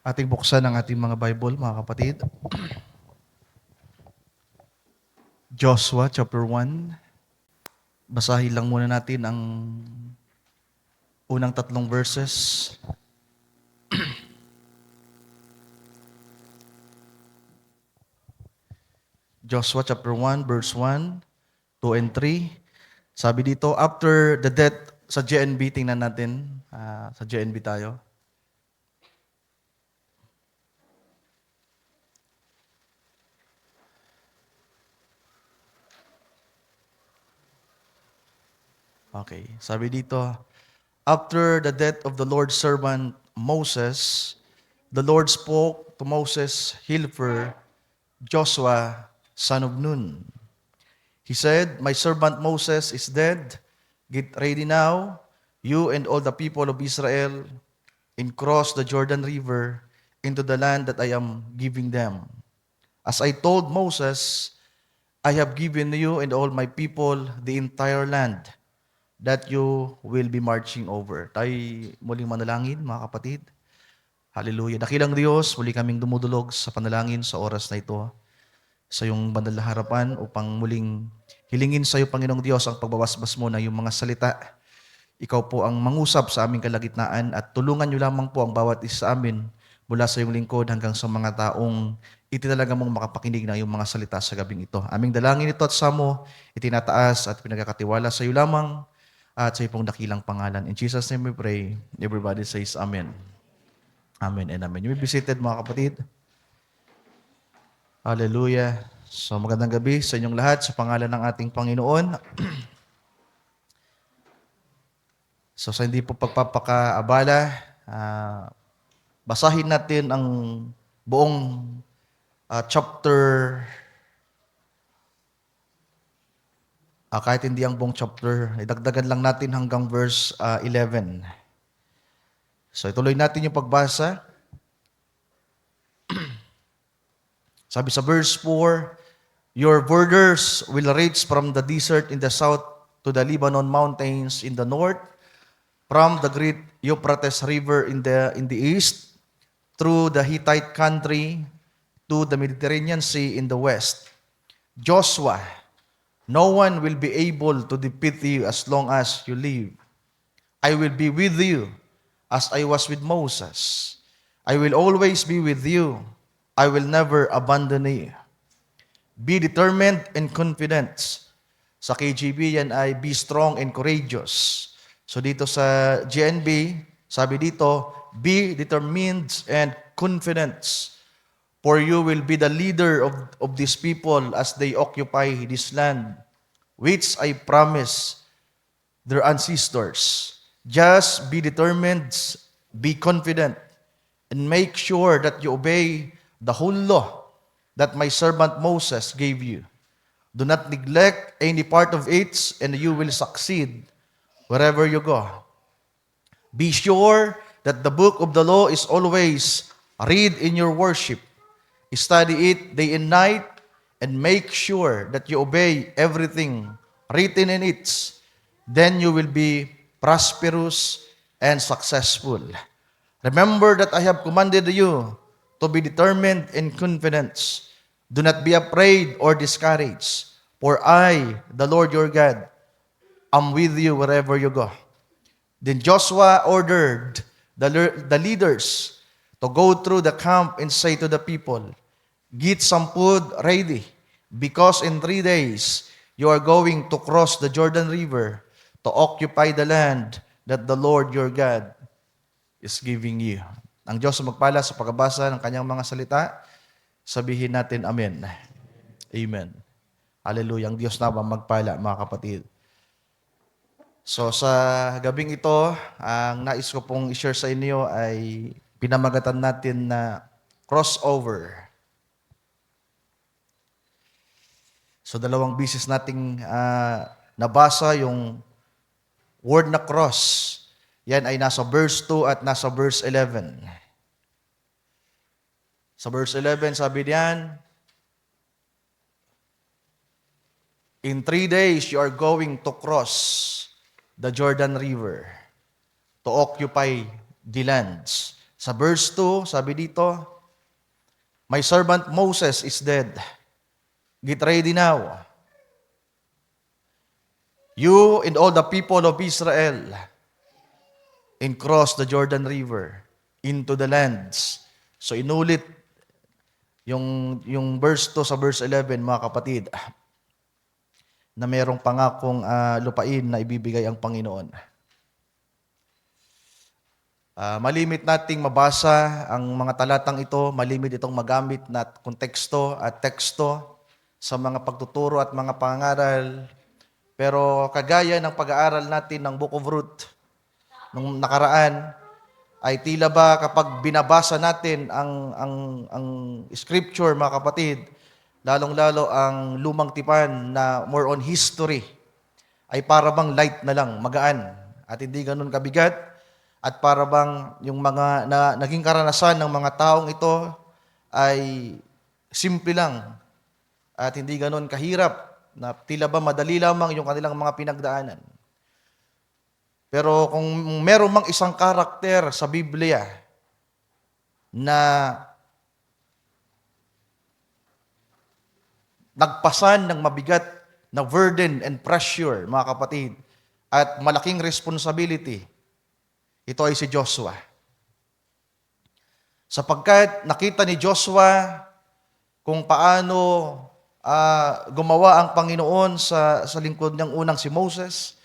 Ating buksan ang ating mga Bible, mga kapatid. Joshua chapter 1. Basahin lang muna natin ang unang 3 verses. Joshua chapter 1, verse 1, 2, and 3. Sabi dito, after the death, sa JNB, tingnan natin. Sa JNB tayo. Okay, sabi dito, after the death of the Lord's servant Moses, the Lord spoke to Moses' helper, Joshua, son of Nun. He said, my servant Moses is dead. Get ready now, you and all the people of Israel, and cross the Jordan River into the land that I am giving them. As I told Moses, I have given you and all my people the entire land that you will be marching over. Tayo muling manalangin, mga kapatid. Hallelujah. Dakilang Diyos, muli kaming dumudulog sa panalangin sa oras na ito, sa iyong banal na harapan upang muling hilingin sa iyo, Panginoong Diyos, ang pagbabasbas mo na yung mga salita. Ikaw po ang mangusap sa aming kalagitnaan at tulungan niyo lamang po ang bawat isa sa amin mula sa iyong lingkod hanggang sa mga taong itinalaga mong makapakinig ng iyong mga salita sa gabing ito. Aming dalangin ito at samo, itinataas at pinagkakatiwala sa iyo lamang at sa iyong pong dakilang pangalan. In Jesus' name we pray. Everybody says Amen. Amen and Amen. You may be seated, mga kapatid. Hallelujah. So magandang gabi sa inyong lahat sa pangalan ng ating Panginoon. So sa hindi po pagpapakaabala, basahin natin ang buong chapter, kahit hindi ang buong chapter, idagdagan lang natin hanggang verse 11. So ituloy natin yung pagbasa. Sabi sa verse 4, your borders will reach from the desert in the south to the Lebanon mountains in the north, from the great Euphrates River in the east, through the Hittite country to the Mediterranean Sea in the west. Joshua, no one will be able to defeat you as long as you live. I will be with you as I was with Moses. I will always be with you. I will never abandon you. Be determined and confident. Sa KJV yan ay be strong and courageous. So dito sa GNB, sabi dito, be determined and confident. For you will be the leader of these people as they occupy this land, which I promise their ancestors. Just be determined, be confident, and make sure that you obey the whole law that my servant Moses gave you. Do not neglect any part of it, and you will succeed wherever you go. Be sure that the book of the law is always read in your worship. Study it day and night, and make sure that you obey everything written in it. Then you will be prosperous and successful. Remember that I have commanded you to be determined and confident. Do not be afraid or discouraged, for I, the Lord your God, am with you wherever you go. Then Joshua ordered the leaders to go through the camp and say to the people, get some food ready, because in 3 days you are going to cross the Jordan River to occupy the land that the Lord your God is giving you. Ang Diyos magpala sa pagbasa ng kanyang mga salita. Sabihin natin, Amen. Amen. Hallelujah. Ang Diyos naman magpala, mga kapatid. So sa gabing ito, ang nais ko pong i-share sa inyo ay pinamagatan natin na crossover. So 2 bisis nating nabasa yung word na cross. Yan ay nasa verse 2 at nasa verse 11. Sa verse 11, sabi diyan, in 3 days you are going to cross the Jordan River to occupy the lands. Sa verse 2, sabi dito, "My servant Moses is dead. Get ready now. You and all the people of Israel, and cross the Jordan River into the lands." So inulit yung verse 2 sa verse 11, mga kapatid, na mayroong pangakong lupain na ibibigay ang Panginoon. Malimit nating mabasa ang mga talatang ito, malimit itong magamit na konteksto at teksto sa mga pagtuturo at mga pangaral. Pero kagaya ng pag-aaral natin ng Book of Ruth nung nakaraan, ay tila ba kapag binabasa natin ang scripture, mga kapatid, lalong-lalo ang lumang tipan na more on history, ay para bang light na lang, magaan, at hindi ganun kabigat. At para bang yung mga naging karanasan ng mga taong ito ay simple lang at hindi ganun kahirap, na tila ba madali lamang yung kanilang mga pinagdaanan. Pero kung meron mang isang karakter sa Biblia na nagpasan ng mabigat na burden and pressure, mga kapatid, at malaking responsibility, ito ay si Joshua. Sapagkat nakita ni Joshua kung paano gumawa ang Panginoon sa lingkod niyang unang si Moses.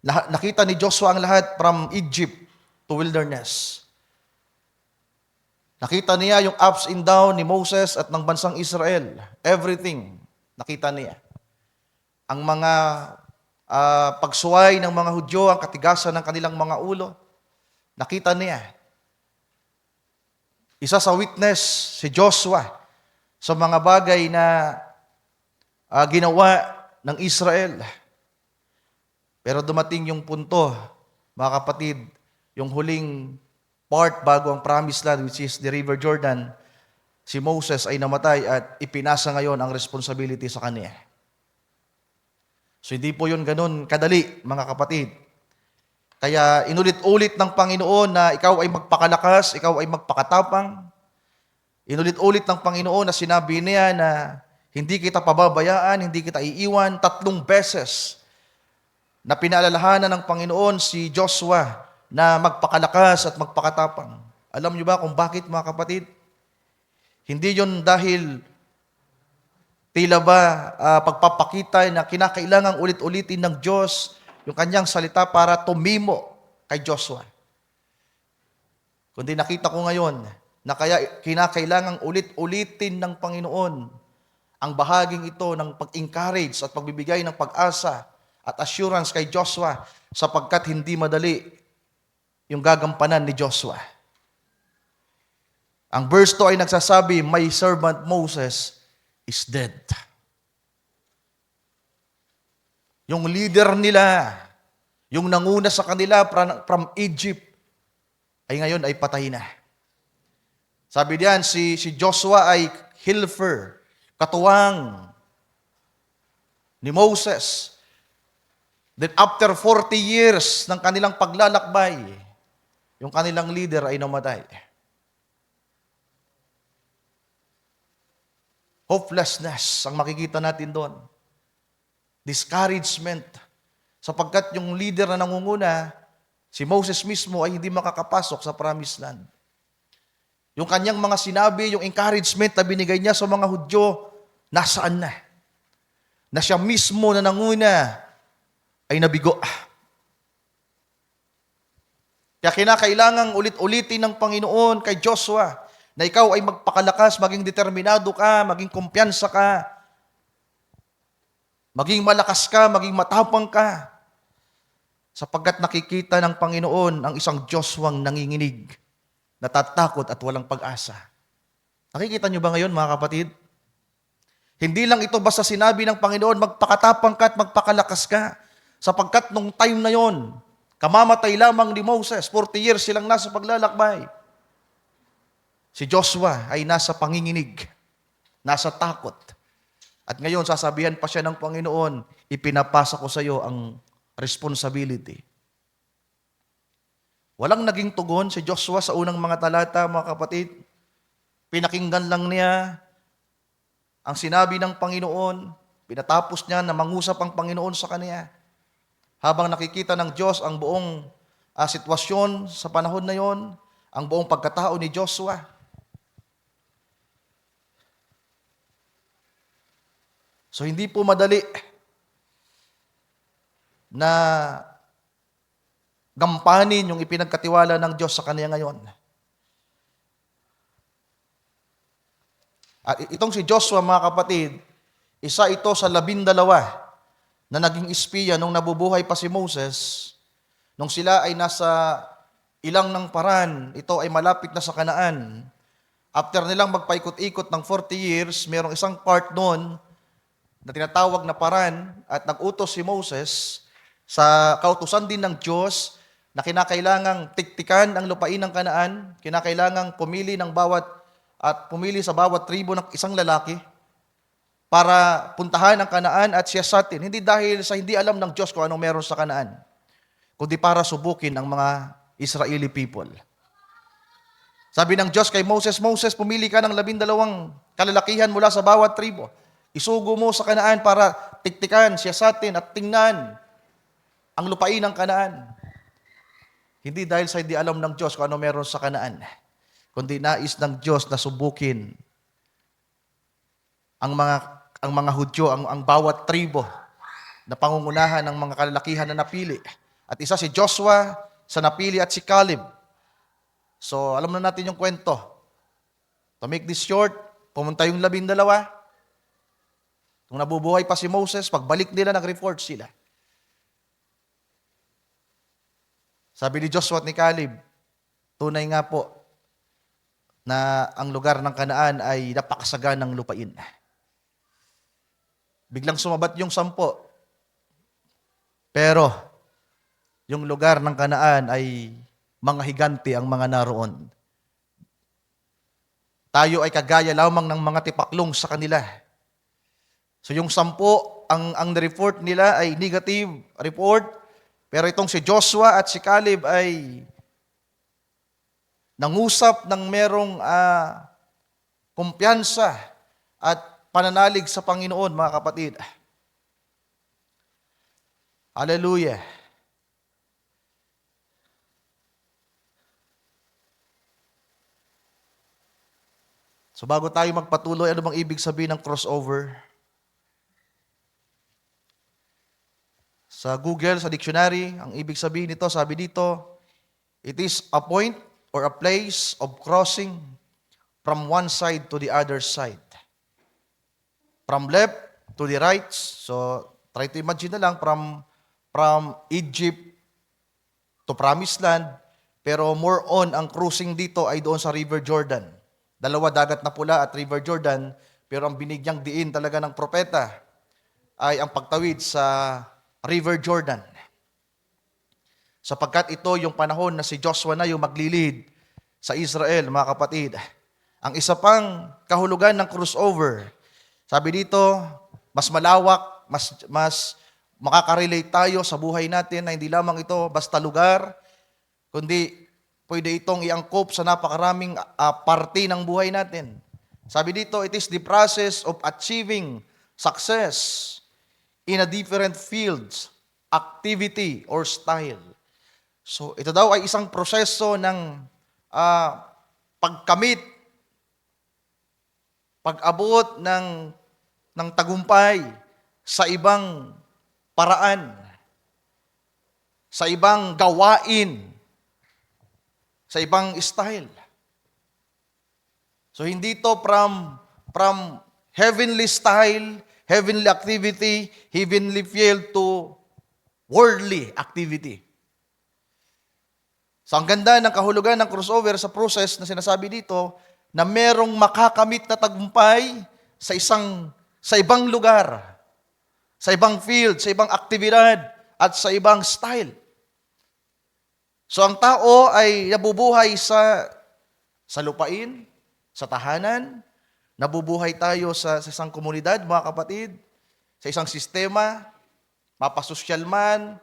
Nakita ni Joshua ang lahat from Egypt to wilderness. Nakita niya yung ups and down ni Moses at ng bansang Israel. Everything, nakita niya. Ang mga pagsuway ng mga Hudyo, ang katigasan ng kanilang mga ulo, nakita niya. Isa sa witness si Joshua sa mga bagay na ginawa ng Israel. Pero dumating yung punto, mga kapatid, yung huling part bago ang promised land, which is the River Jordan, si Moses ay namatay at ipinasa ngayon ang responsibility sa kanya. So hindi po yun ganun kadali, mga kapatid. Kaya inulit-ulit ng Panginoon na ikaw ay magpakalakas, ikaw ay magpakatapang. Inulit-ulit ng Panginoon na sinabi niya na hindi kita pababayaan, hindi kita iiwan. 3 beses na pinaalalahanan ng Panginoon si Joshua na magpakalakas at magpakatapang. Alam niyo ba kung bakit, mga kapatid? Hindi yon dahil tila ba pagpapakita na kinakailangang ulit-ulitin ng Diyos yung kanyang salita para tumimo kay Joshua. Kundi nakita ko ngayon na kaya kinakailangang ulit-ulitin ng Panginoon ang bahaging ito ng pag-encourage at pagbibigay ng pag-asa at assurance kay Joshua, sapagkat hindi madali yung gagampanan ni Joshua. Ang verse 2 ay nagsasabi, "My servant Moses is dead." Yung leader nila, yung nanguna sa kanila from Egypt, ay ngayon ay patay na. Sabi diyan, si Joshua ay helper, katuwang ni Moses. Then after 40 years ng kanilang paglalakbay, yung kanilang leader ay namatay. Hopelessness ang makikita natin doon. Discouragement. Sapagkat yung leader na nangunguna, si Moses mismo, ay hindi makakapasok sa promised land. Yung kanyang mga sinabi, yung encouragement na binigay niya sa mga Hudyo, nasaan na? Na siya mismo na nanguna ay nabigo. Kaya kinakailangang ulit-ulitin ng Panginoon kay Joshua na ikaw ay magpakalakas, maging determinado ka, maging kumpiyansa ka, maging malakas ka, maging matapang ka, sapagkat nakikita ng Panginoon ang isang Joshuang nanginginig, natatakot at walang pag-asa. Nakikita niyo ba ngayon, mga kapatid? Hindi lang ito basta sinabi ng Panginoon, magpakatapang ka at magpakalakas ka, sapagkat nung time na yon, kamamatay lamang ni Moses, 40 years silang nasa paglalakbay. Si Joshua ay nasa panginginig, nasa takot. At ngayon, sasabihan pa siya ng Panginoon, ipinapasa ko sa iyo ang responsibility. Walang naging tugon si Joshua sa unang mga talata, mga kapatid. Pinakinggan lang niya ang sinabi ng Panginoon. Pinatapos niya na mangusap ang Panginoon sa kanya. Habang nakikita ng Diyos ang buong sitwasyon sa panahon na yon, ang buong pagkatao ni Joshua. So hindi po madali na gampanin yung ipinagkatiwala ng Diyos sa kanya ngayon. At itong si Joshua, mga kapatid, isa ito sa 12 na naging espiya nung nabubuhay pa si Moses. Nung sila ay nasa ilang ng Paran, ito ay malapit na sa Kanaan. After nilang magpaikot-ikot ng 40 years, merong isang part noon na tinatawag na Paran at nag-utos si Moses sa kautusan din ng Diyos na kinakailangang tiktikan ang lupain ng Kanaan, kinakailangang pumili sa bawat tribo ng isang lalaki para puntahan ang Kanaan at siyasatin. Hindi dahil sa hindi alam ng Diyos kung anong meron sa Kanaan, kundi para subukin ang mga Israeli people. Sabi ng Diyos kay Moses, Moses, pumili ka ng 12 kalalakihan mula sa bawat tribo. Isugo mo sa Kanaan para tiktikan, siyasatin at tingnan ang lupain ng Kanaan. Hindi dahil sa hindi alam ng Diyos kung ano meron sa Kanaan, kundi nais ng Diyos na subukin ang mga Hudyo, ang bawat tribo na pangungunahan ng mga kalalakihan na napili. At isa si Joshua sa napili at si Caleb. So, alam na natin yung kwento. To make this short, pumunta yung 12. Kung nabubuhay pa si Moses, pagbalik nila, nag-report sila. Sabi ni Joshua at ni Caleb, tunay nga po na ang lugar ng Kanaan ay napakasaganang lupain. Biglang sumabat yung 10. Pero, yung lugar ng Kanaan ay mga higante ang mga naroon. Tayo ay kagaya lamang ng mga tipaklong sa kanila. So yung 10, ang report nila ay negative report, pero itong si Joshua at si Caleb ay nangusap ng merong kumpiyansa at pananalig sa Panginoon, mga kapatid. Hallelujah. So bago tayo magpatuloy, ano bang ibig sabihin ng crossover? Sa Google, sa dictionary, ang ibig sabihin nito, sabi dito, it is a point or a place of crossing from one side to the other side. From left to the right. So, try to imagine na lang from Egypt to Promised Land, pero more on ang cruising dito ay doon sa River Jordan. 2 dagat na pula at River Jordan, pero ang binigyang diin talaga ng propeta ay ang pagtawid sa River Jordan. Sapagkat ito yung panahon na si Joshua na yung maglilid sa Israel, mga kapatid. Ang isa pang kahulugan ng crossover, sabi dito, mas malawak, mas makakarelate tayo sa buhay natin na hindi lamang ito basta lugar, kundi pwede itong iangkop sa napakaraming parte ng buhay natin. Sabi dito, it is the process of achieving success in a different fields, activity, or style. So, ito daw ay isang proseso ng pagkamit, pag-abot ng tagumpay sa ibang paraan, sa ibang gawain, sa ibang style. So hindi to from heavenly style, heavenly activity, heavenly field to worldly activity. So ang ganda ng kahulugan ng crossover sa process na sinasabi dito, na merong makakamit na tagumpay sa ibang lugar, sa ibang field, sa ibang aktibidad, at sa ibang style. So ang tao ay nabubuhay sa lupain, sa tahanan, nabubuhay tayo sa isang komunidad, mga kapatid, sa isang sistema, mapasosyal man,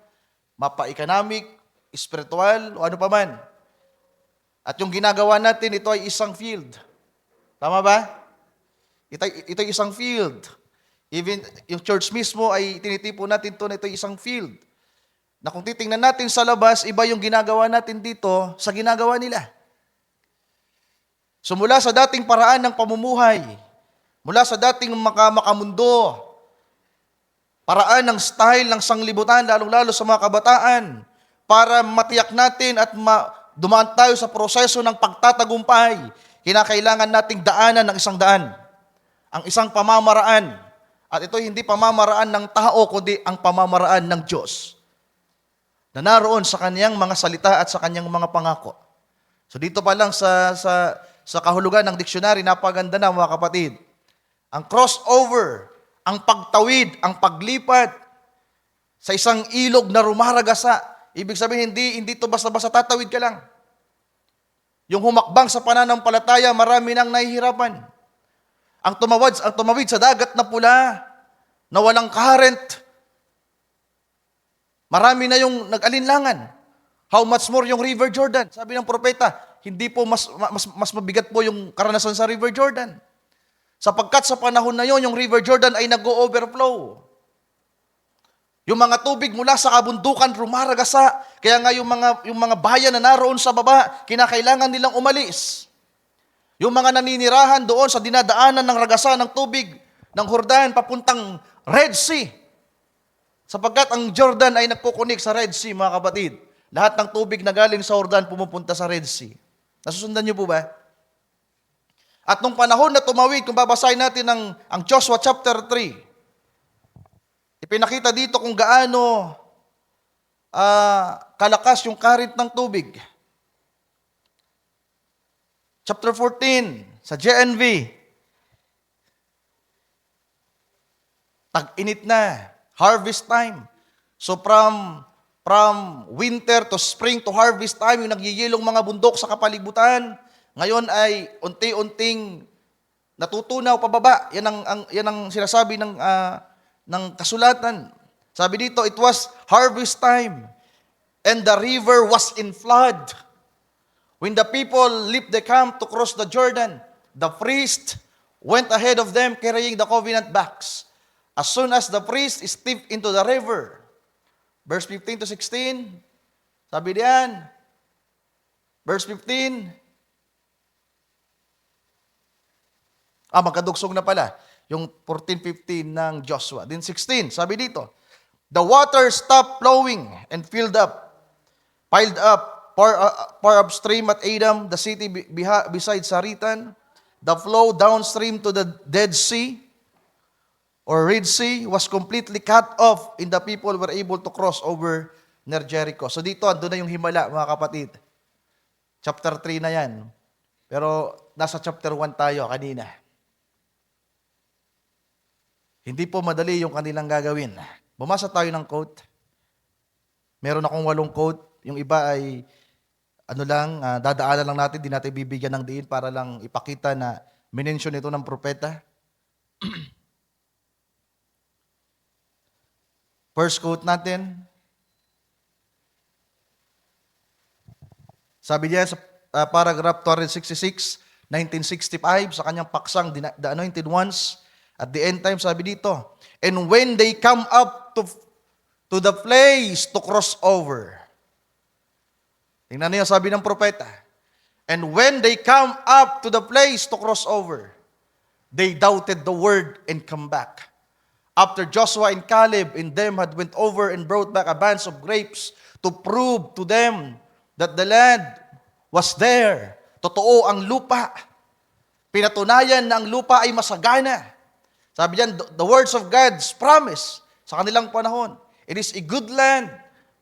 mapa-economic, spiritual, o ano pa man. At yung ginagawa natin, ito ay isang field. Tama ba? Ito ay isang field. Even yung church mismo ay tinitipo natin ito na ito ay isang field. Na kung titingnan natin sa labas, iba yung ginagawa natin dito sa ginagawa nila. So mula sa dating paraan ng pamumuhay, mula sa dating makamundo, paraan ng style ng sanglibutan, lalong-lalo sa mga kabataan, para matiyak natin at dumaan tayo sa proseso ng pagtatagumpay, kinakailangan nating daanan ng isang daan, ang isang pamamaraan. At ito hindi pamamaraan ng tao, kundi ang pamamaraan ng Diyos na naroon sa kanyang mga salita at sa kanyang mga pangako. So dito pa lang sa kahulugan ng diksyonary, napaganda na mga kapatid. Ang crossover, ang pagtawid, ang paglipat sa isang ilog na rumaragasa. Ibig sabihin, hindi ito basta-basta tatawid ka lang. Yung humakbang sa pananampalataya, marami nang nahihirapan. Ang tumawid sa dagat na pula, na walang current, marami na yung nag-alinlangan. How much more yung River Jordan? Sabi ng propeta, hindi po mas mabigat po yung karanasan sa River Jordan. Sapagkat sa panahon na yon, yung River Jordan ay nag-o-overflow. Yung mga tubig mula sa kabundukan rumaragasa. Kaya nga yung mga bayan na naroon sa baba, kinakailangan nilang umalis. Yung mga naninirahan doon sa dinadaanan ng ragasa ng tubig ng Jordan papuntang Red Sea. Sapagkat ang Jordan ay nagkukunik sa Red Sea, mga kapatid. Lahat ng tubig na galing sa Jordan pumupunta sa Red Sea. Nasusundan niyo po ba? At nung panahon na tumawid, kung babasahin natin ang Joshua chapter 3, ipinakita dito kung gaano kalakas yung current ng tubig. Chapter 14, sa JNV, tag-init na, harvest time. So from winter to spring to harvest time, yung nagyiyelong mga bundok sa kapalibutan, ngayon ay unti-unting natutunaw pababa. Yan ang sinasabi ng kasulatan. Sabi dito, it was harvest time, and the river was in flood. When the people left the camp to cross the Jordan, the priest went ahead of them carrying the covenant bags. As soon as the priest stepped into the river, verse 15 to 16, sabi diyan, verse 15, magkadugsong na pala, yung 14-15 ng Joshua. Then 16, sabi dito, the water stopped flowing and piled up far upstream at Adam, the city beside Saritan. The flow downstream to the Dead Sea, or Red Sea, was completely cut off, and the people were able to cross over near Jericho. So dito, andun na yung himala, mga kapatid. Chapter 3 na yan. Pero nasa chapter 1 tayo kanina. Hindi po madali yung kanilang gagawin. Bumasa tayo ng quote. Meron akong 8 quote. Yung iba ay dadaanan lang natin, di natin bibigyan ng diin para lang ipakita na minensyon ito ng propeta. First quote natin. Sabi niya sa paragraph 266, 1965, sa kanyang paksang The Anointed Ones, at the end time, sabi dito, and when they come up to the place to cross over. Tingnan niyo, sabi ng propeta, and when they come up to the place to cross over, they doubted the word and come back. After Joshua and Caleb and them had went over and brought back a bunch of grapes to prove to them that the land was there. Totoo ang lupa. Pinatunayan na ang lupa ay masagana. Sabi diyan, the words of God's promise sa kanilang panahon. It is a good land,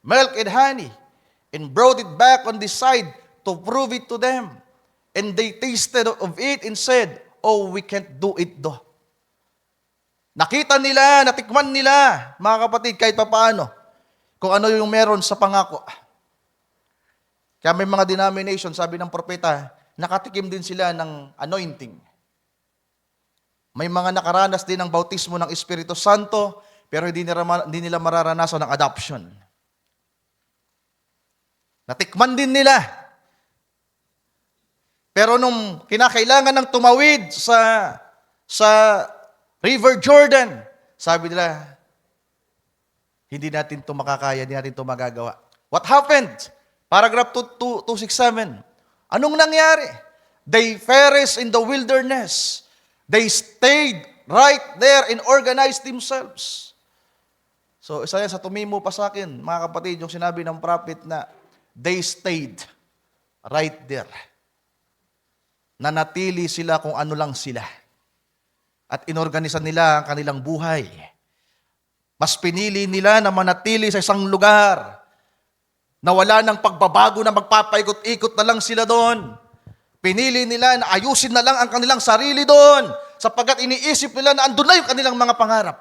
milk and honey, and brought it back on this side to prove it to them. And they tasted of it and said, oh, we can't do it though. Nakita nila, natikman nila, mga kapatid, kahit papaano, kung ano yung meron sa pangako. Kaya may mga denomination, sabi ng propeta, nakatikim din sila ng anointing. May mga nakaranas din ng bautismo ng Espiritu Santo, pero hindi nila mararanasan ng adoption. Natikman din nila. Pero nung kinakailangan ng tumawid sa River Jordan, sabi nila, hindi natin ito makakaya, hindi natin ito magagawa. What happened? Paragraph 267. Anong nangyari? They perished in the wilderness. They stayed right there and organized themselves. So, isa yan sa tumimo pa sa akin, mga kapatid, yung sinabi ng prophet na they stayed right there. Nanatili sila kung ano lang sila. At inorganisan nila ang kanilang buhay. Mas pinili nila na manatili sa isang lugar na wala ng pagbabago na magpapaikot-ikot na lang sila doon. Pinili nila na ayusin na lang ang kanilang sarili doon sapagkat iniisip nila na andun na yung kanilang mga pangarap.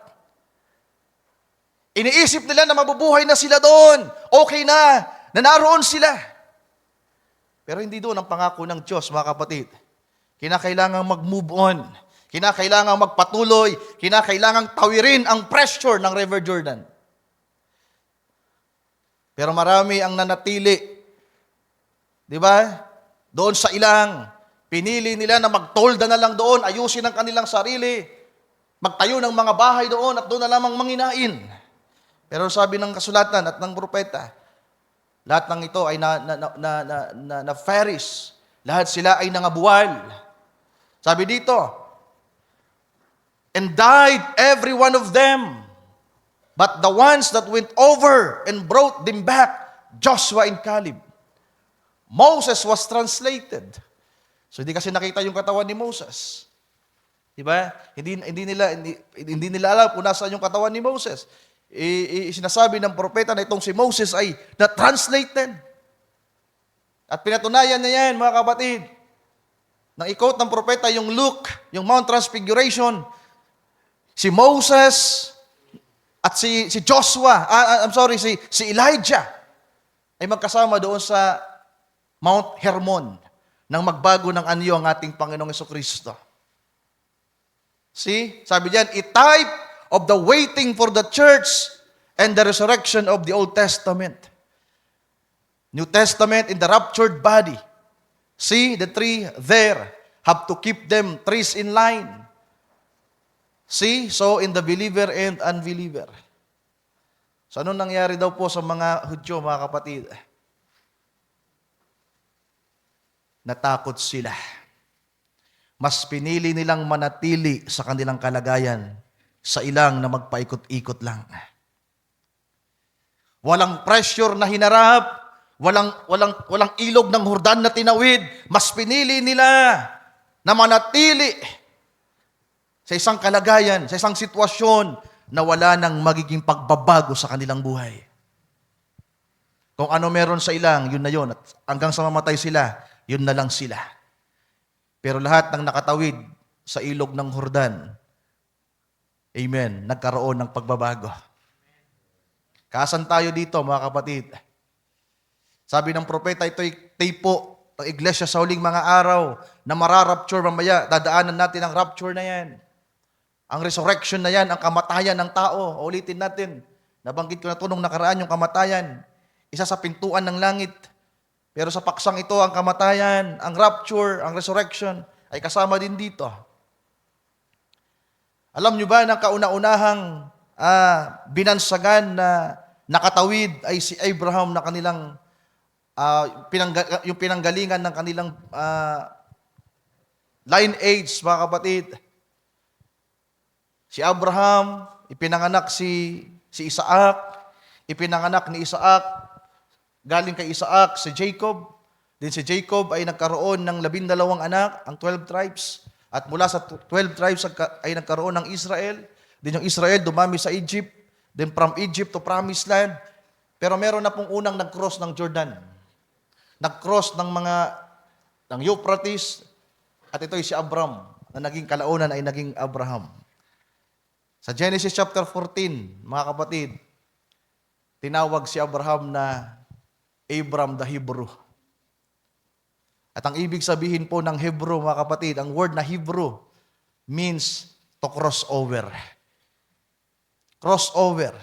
Iniisip nila na mabubuhay na sila doon. Okay na naroon sila. Pero hindi doon ang pangako ng Diyos, mga kapatid. Kinakailangang mag-move on. Kinakailangang magpatuloy. Kinakailangang tawirin ang pressure ng River Jordan. Pero marami ang nanatili. Di ba? Doon sa ilang, pinili nila na magtolda na lang doon, ayusin ang kanilang sarili, magtayo ng mga bahay doon at doon na lamang manginain. Pero sabi ng kasulatan at ng propeta, lahat ng ito ay na-perish. Lahat sila ay nangabuwal. Sabi dito, and died every one of them. But the ones that went over and brought them back, Joshua and Caleb. Moses was translated. So hindi kasi nakita yung katawan ni Moses. Di ba? Hindi nila alam kung nasaan yung katawan ni Moses. Sinasabi ng propeta na itong si Moses ay na-translated. At pinatunayan niya yan, mga kapatid. Nang i-quote ng propeta yung Luke, yung Mount Transfiguration, si Moses at si Joshua, si Elijah ay magkasama doon sa Mount Hermon nang magbago ng anyo ang ating Panginoong Jesucristo. See? Sabi diyan, a type of the waiting for the church and the resurrection of the Old Testament. New Testament in the raptured body. See, the three there have to keep them trees in line. See, so in the believer and unbeliever. So anong nangyari daw po sa mga Hudyo, mga kapatid? Natakot sila. Mas pinili nilang manatili sa kanilang kalagayan sa ilang na magpaikot-ikot lang. Walang pressure na hinarap, walang ilog ng Jordan na tinawid. Mas pinili nila na manatili sa isang kalagayan, sa isang sitwasyon na wala nang magiging pagbabago sa kanilang buhay. Kung ano meron sa ilang, yun na yun. At hanggang sa mamatay sila, yun na lang sila. Pero lahat ng nakatawid sa ilog ng Jordan, amen, nagkaroon ng pagbabago. Kaasan tayo dito, mga kapatid? Sabi ng propeta, ito'y tipo ng iglesia sa huling mga araw na mararapture mamaya. Dadaanan natin ang rapture na yan. Ang resurrection na yan, ang kamatayan ng tao. Ulitin natin. Nabanggit ko na ito nung nakaraan yung kamatayan. Isa sa pintuan ng langit. Pero sa paksang ito, ang kamatayan, ang rapture, ang resurrection, ay kasama din dito. Alam nyo ba na kauna-unahang binansagan na nakatawid ay si Abraham na kanilang, yung pinanggalingan ng kanilang lineage, mga kapatid. Si Abraham, ipinanganak si Isaac, ipinanganak ni Isaac, galing kay Isaac si Jacob. Din si Jacob ay nagkaroon ng 12 anak, ang 12 tribes. At mula sa 12 tribes ay nagkaroon ng Israel. Din yung Israel dumami sa Egypt. Then from Egypt to Promised Land. Pero meron na pong unang nag-cross ng Jordan. Nag-cross ng Euphrates. At ito ay si Abram, na naging kalaunan ay naging Abraham. Sa Genesis chapter 14, mga kapatid, tinawag si Abraham na Abram the Hebrew. At ang ibig sabihin po ng Hebrew, mga kapatid, ang word na Hebrew means to cross over. Cross over.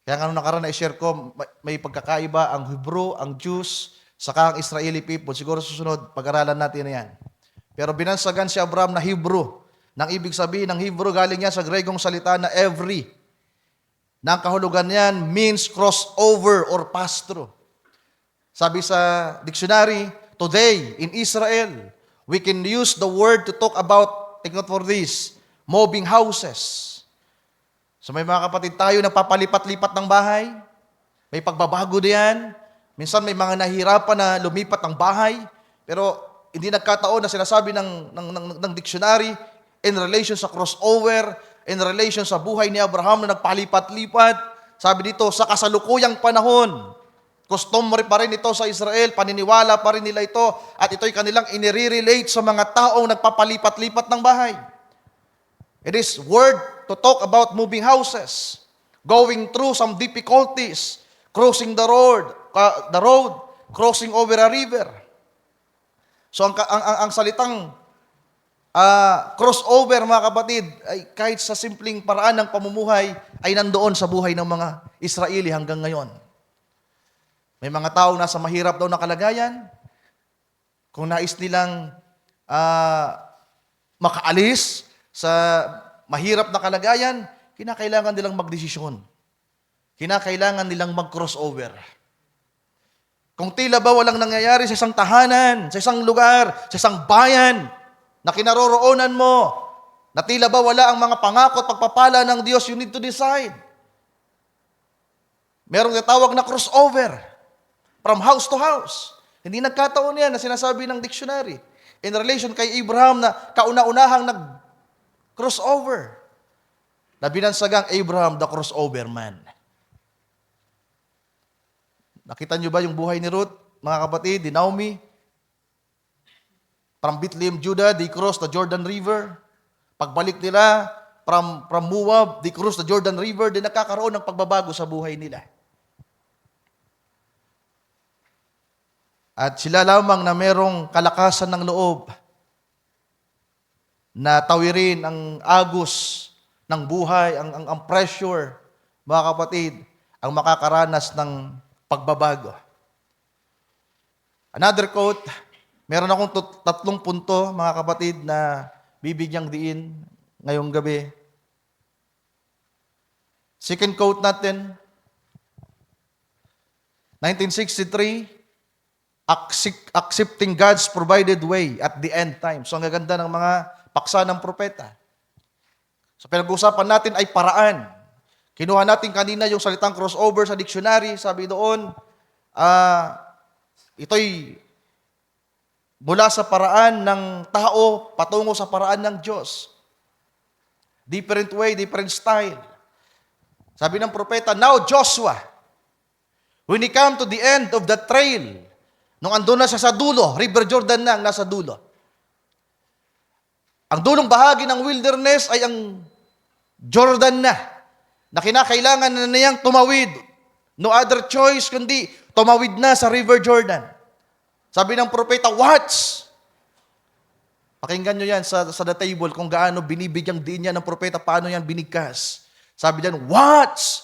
Kaya nga nung nakaraan na-share ko, may pagkakaiba ang Hebrew, ang Jews, saka ang Israeli people. Siguro susunod, pag-aralan natin na yan. Pero binansagan si Abraham na Hebrew. Nang ibig sabihin ng Hebrew, galing yan sa Gregong salita na every. Na ang kahulugan yan means crossover or pass through. Sabi sa dictionary, today in Israel, we can use the word to talk about, take note for this, moving houses. So may mga kapatid tayo na papalipat-lipat ng bahay. May pagbabago diyan. Minsan may mga nahihirapan na lumipat ng bahay. Pero hindi nagkataon na sinasabi ng dictionary in relation sa crossover, in relation sa buhay ni Abraham na nagpalipat-lipat. Sabi dito, sa kasalukuyang panahon, customary pa rin ito sa Israel, paniniwala pa rin nila ito, at ito'y kanilang inire-relate sa mga taong nagpapalipat-lipat ng bahay. It is word to talk about moving houses, going through some difficulties, crossing the road, crossing over a river. So ang salitang crossover, mga kapatid, ay kahit sa simpleng paraan ng pamumuhay, ay nandoon sa buhay ng mga Israeli hanggang ngayon. May mga taong nasa mahirap daw na kalagayan, kung nais nilang makaalis sa mahirap na kalagayan, kinakailangan nilang magdesisyon. Kinakailangan nilang mag-crossover. Kung tila ba walang nangyayari sa isang tahanan, sa isang lugar, sa isang bayan, na kinaroroonan mo, na tila ba wala ang mga pangako at pagpapala ng Diyos, you need to decide. Merong natawag na crossover from house to house. Hindi nagkataon yan na sinasabi ng dictionary. In relation kay Abraham na kauna-unahang crossover. Na binansagang Abraham, the crossover man. Nakita niyo ba yung buhay ni Ruth, mga kapatid, ni Naomi? From Bethlehem, Judah, they crossed the Jordan River. Pagbalik nila from Moab, they crossed the Jordan River, din nakakaroon ng pagbabago sa buhay nila. At sila lamang na merong kalakasan ng loob na tawirin ang agos ng buhay, ang pressure, mga kapatid, ang makakaranas ng pagbabago. Another quote, meron akong 3 punto, mga kapatid, na bibigyang diin ngayong gabi. Second quote natin, 1963, accepting God's provided way at the end time. So ang gaganda ng mga paksa ng propeta. So pinag-uusapan natin ay paraan. Kinuha natin kanina yung salitang crossover sa dictionary. Sabi doon, ito'y mula sa paraan ng tao patungo sa paraan ng Diyos. Different way, different style. Sabi ng propeta, now Joshua, when he come to the end of the trail, nung andun na siya sa dulo, River Jordan na ang nasa dulo. Ang dulong bahagi ng wilderness ay ang Jordan na kinakailangan na niyang tumawid. No other choice kundi tumawid na sa River Jordan. Sabi ng propeta, watch! Pakinggan nyo yan sa the table kung gaano binibigyang diin niya ng propeta, paano yan binigkas. Sabi diyan, watch!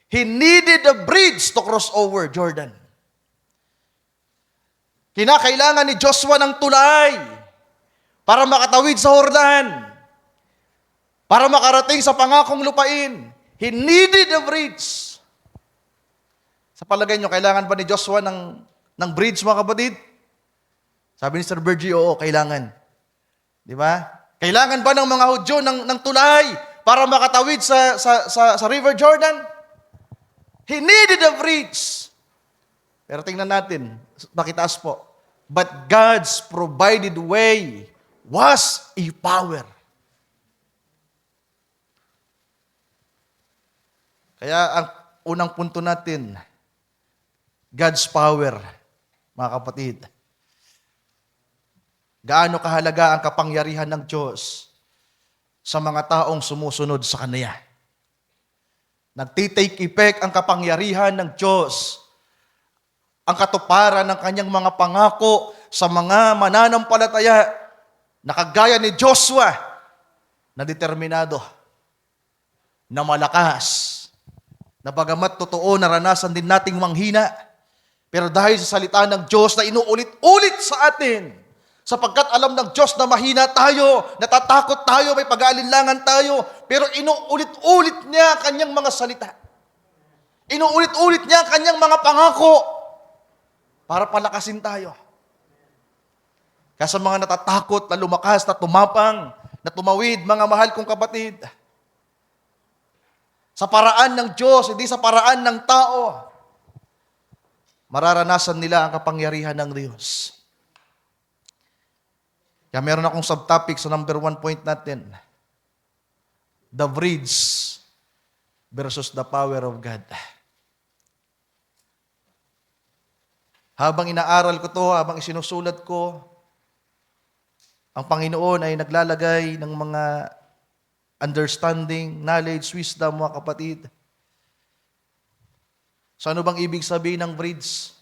He needed a bridge to cross over Jordan. Kinakailangan ni Joshua ng tulay para makatawid sa Jordan, para makarating sa pangakong lupain. He needed a bridge. Sa palagay nyo, kailangan ba ni Joshua ng bridge, mga kapatid? Sabi ni Sir Bergie, oo, kailangan. Di ba? Kailangan ba ng mga Hudyo ng tulay para makatawid sa River Jordan? He needed a bridge. Pero tingnan natin, nakitaas po. But God's provided way was a power. Kaya ang unang punto natin, God's power, mga kapatid. Gaano kahalaga ang kapangyarihan ng Diyos sa mga taong sumusunod sa Kanya. Nagtitake effect ang kapangyarihan ng Diyos, ang katuparan ng Kanyang mga pangako sa mga mananampalataya na kagaya ni Joshua na determinado, na malakas, na bagamat totoo, naranasan din nating manghina, pero dahil sa salita ng Diyos na inuulit-ulit sa atin, sapagkat alam ng Diyos na mahina tayo, natatakot tayo, may pag-aalinlangan tayo, pero inuulit-ulit niya kanyang mga salita. Inuulit-ulit niya kanyang mga pangako para palakasin tayo. Kaya sa mga natatakot na lumakas, na tumapang, na tumawid, mga mahal kong kapatid, sa paraan ng Diyos, hindi sa paraan ng tao, mararanasan nila ang kapangyarihan ng Diyos. Kaya meron akong subtopic sa number 1 point natin. The breeds versus the power of God. Habang inaaral ko to, habang isinusulat ko, ang Panginoon ay naglalagay ng mga understanding, knowledge, wisdom, mga kapatid. So ano bang ibig sabihin ng breeds?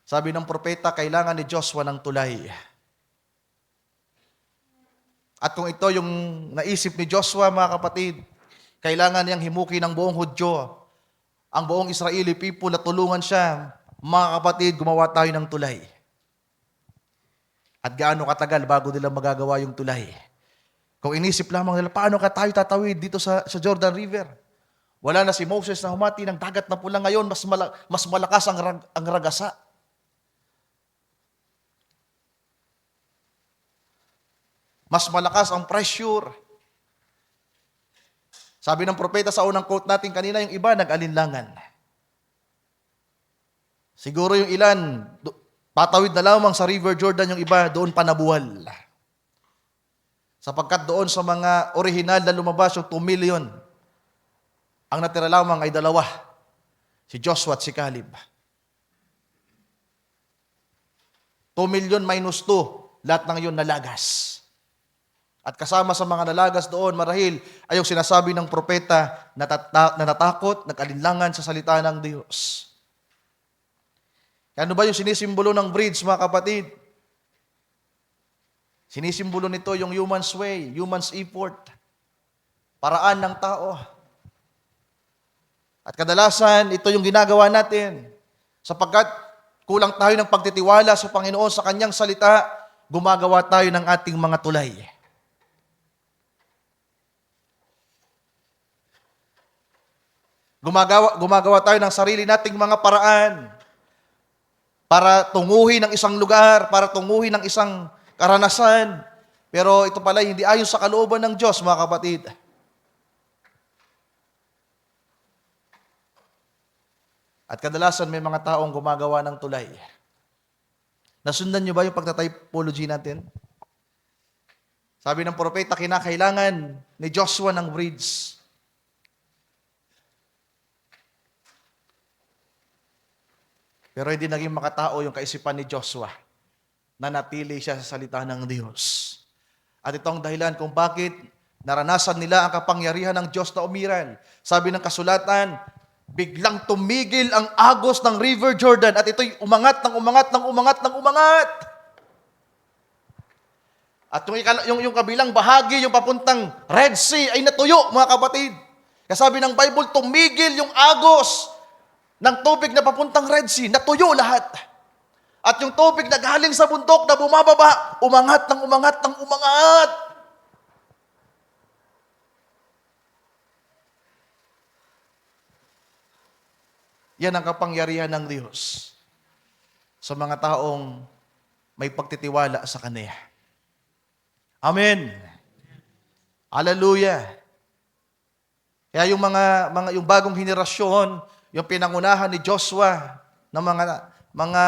Sabi ng propeta, kailangan ni Joshua ng tulay. At kung ito yung naisip ni Joshua, mga kapatid, kailangan niyang himukin ng buong Hudyo, ang buong Israeli people, na tulungan siya. Mga kapatid, gumawa tayo ng tulay. At gaano katagal bago nila magagawa yung tulay? Kung inisip lamang nila, paano ka tayo tatawid dito sa Jordan River? Wala na si Moses na humati ng dagat na pula ngayon, mas malakas ang ragasa. Mas malakas ang pressure. Sabi ng propeta sa unang quote natin kanina, yung iba nag-alinlangan. Siguro yung ilan, patawid na lamang sa River Jordan, yung iba doon panabuhal. Sapagkat doon sa mga orihinal na lumabas yung 2 million, ang natira lamang ay 2, si Joshua at si Caleb. 2 million minus 2, lahat ng yun nalagas. At kasama sa mga nalagas doon, marahil ay yung sinasabi ng propeta na natakot, nag-alinlangan sa salita ng Diyos. Ano ba yung sinisimbolo ng bridge, mga kapatid? Sinisimbolo nito yung human's way, human's effort, paraan ng tao. At kadalasan, ito yung ginagawa natin. Sapagkat kulang tayo ng pagtitiwala sa Panginoon sa Kanyang salita, gumagawa tayo ng ating mga tulay. Gumagawa tayo ng sarili nating mga paraan para tunguhin ang isang lugar, para tunguhin ang isang karanasan. Pero ito pala hindi ayon sa kalooban ng Diyos, mga kapatid. At kadalasan may mga taong gumagawa ng tulay. Nasundan niyo ba yung pagta-typology natin? Sabi ng propeta, kinakailangan ni Joshua ng bridge. Pero hindi naging makatao yung kaisipan ni Joshua na napili siya sa salita ng Diyos. At ito ang dahilan kung bakit naranasan nila ang kapangyarihan ng Diyos na umiral. Sabi ng kasulatan, biglang tumigil ang agos ng River Jordan at ito'y umangat ng umangat ng umangat ng umangat. At yung kabilang bahagi, yung papuntang Red Sea ay natuyo, mga kapatid. Kasabi ng Bible, tumigil yung agos ng tubig na papuntang Red Sea, natuyo lahat. At yung tubig na galing sa bundok na bumababa, umangat ng umangat ng umangat. Yan ang kapangyarihan ng Diyos sa mga taong may pagtitiwala sa Kanya. Amen. Hallelujah. Kaya yung yung bagong henerasyon, yung pinangunahan ni Joshua ng mga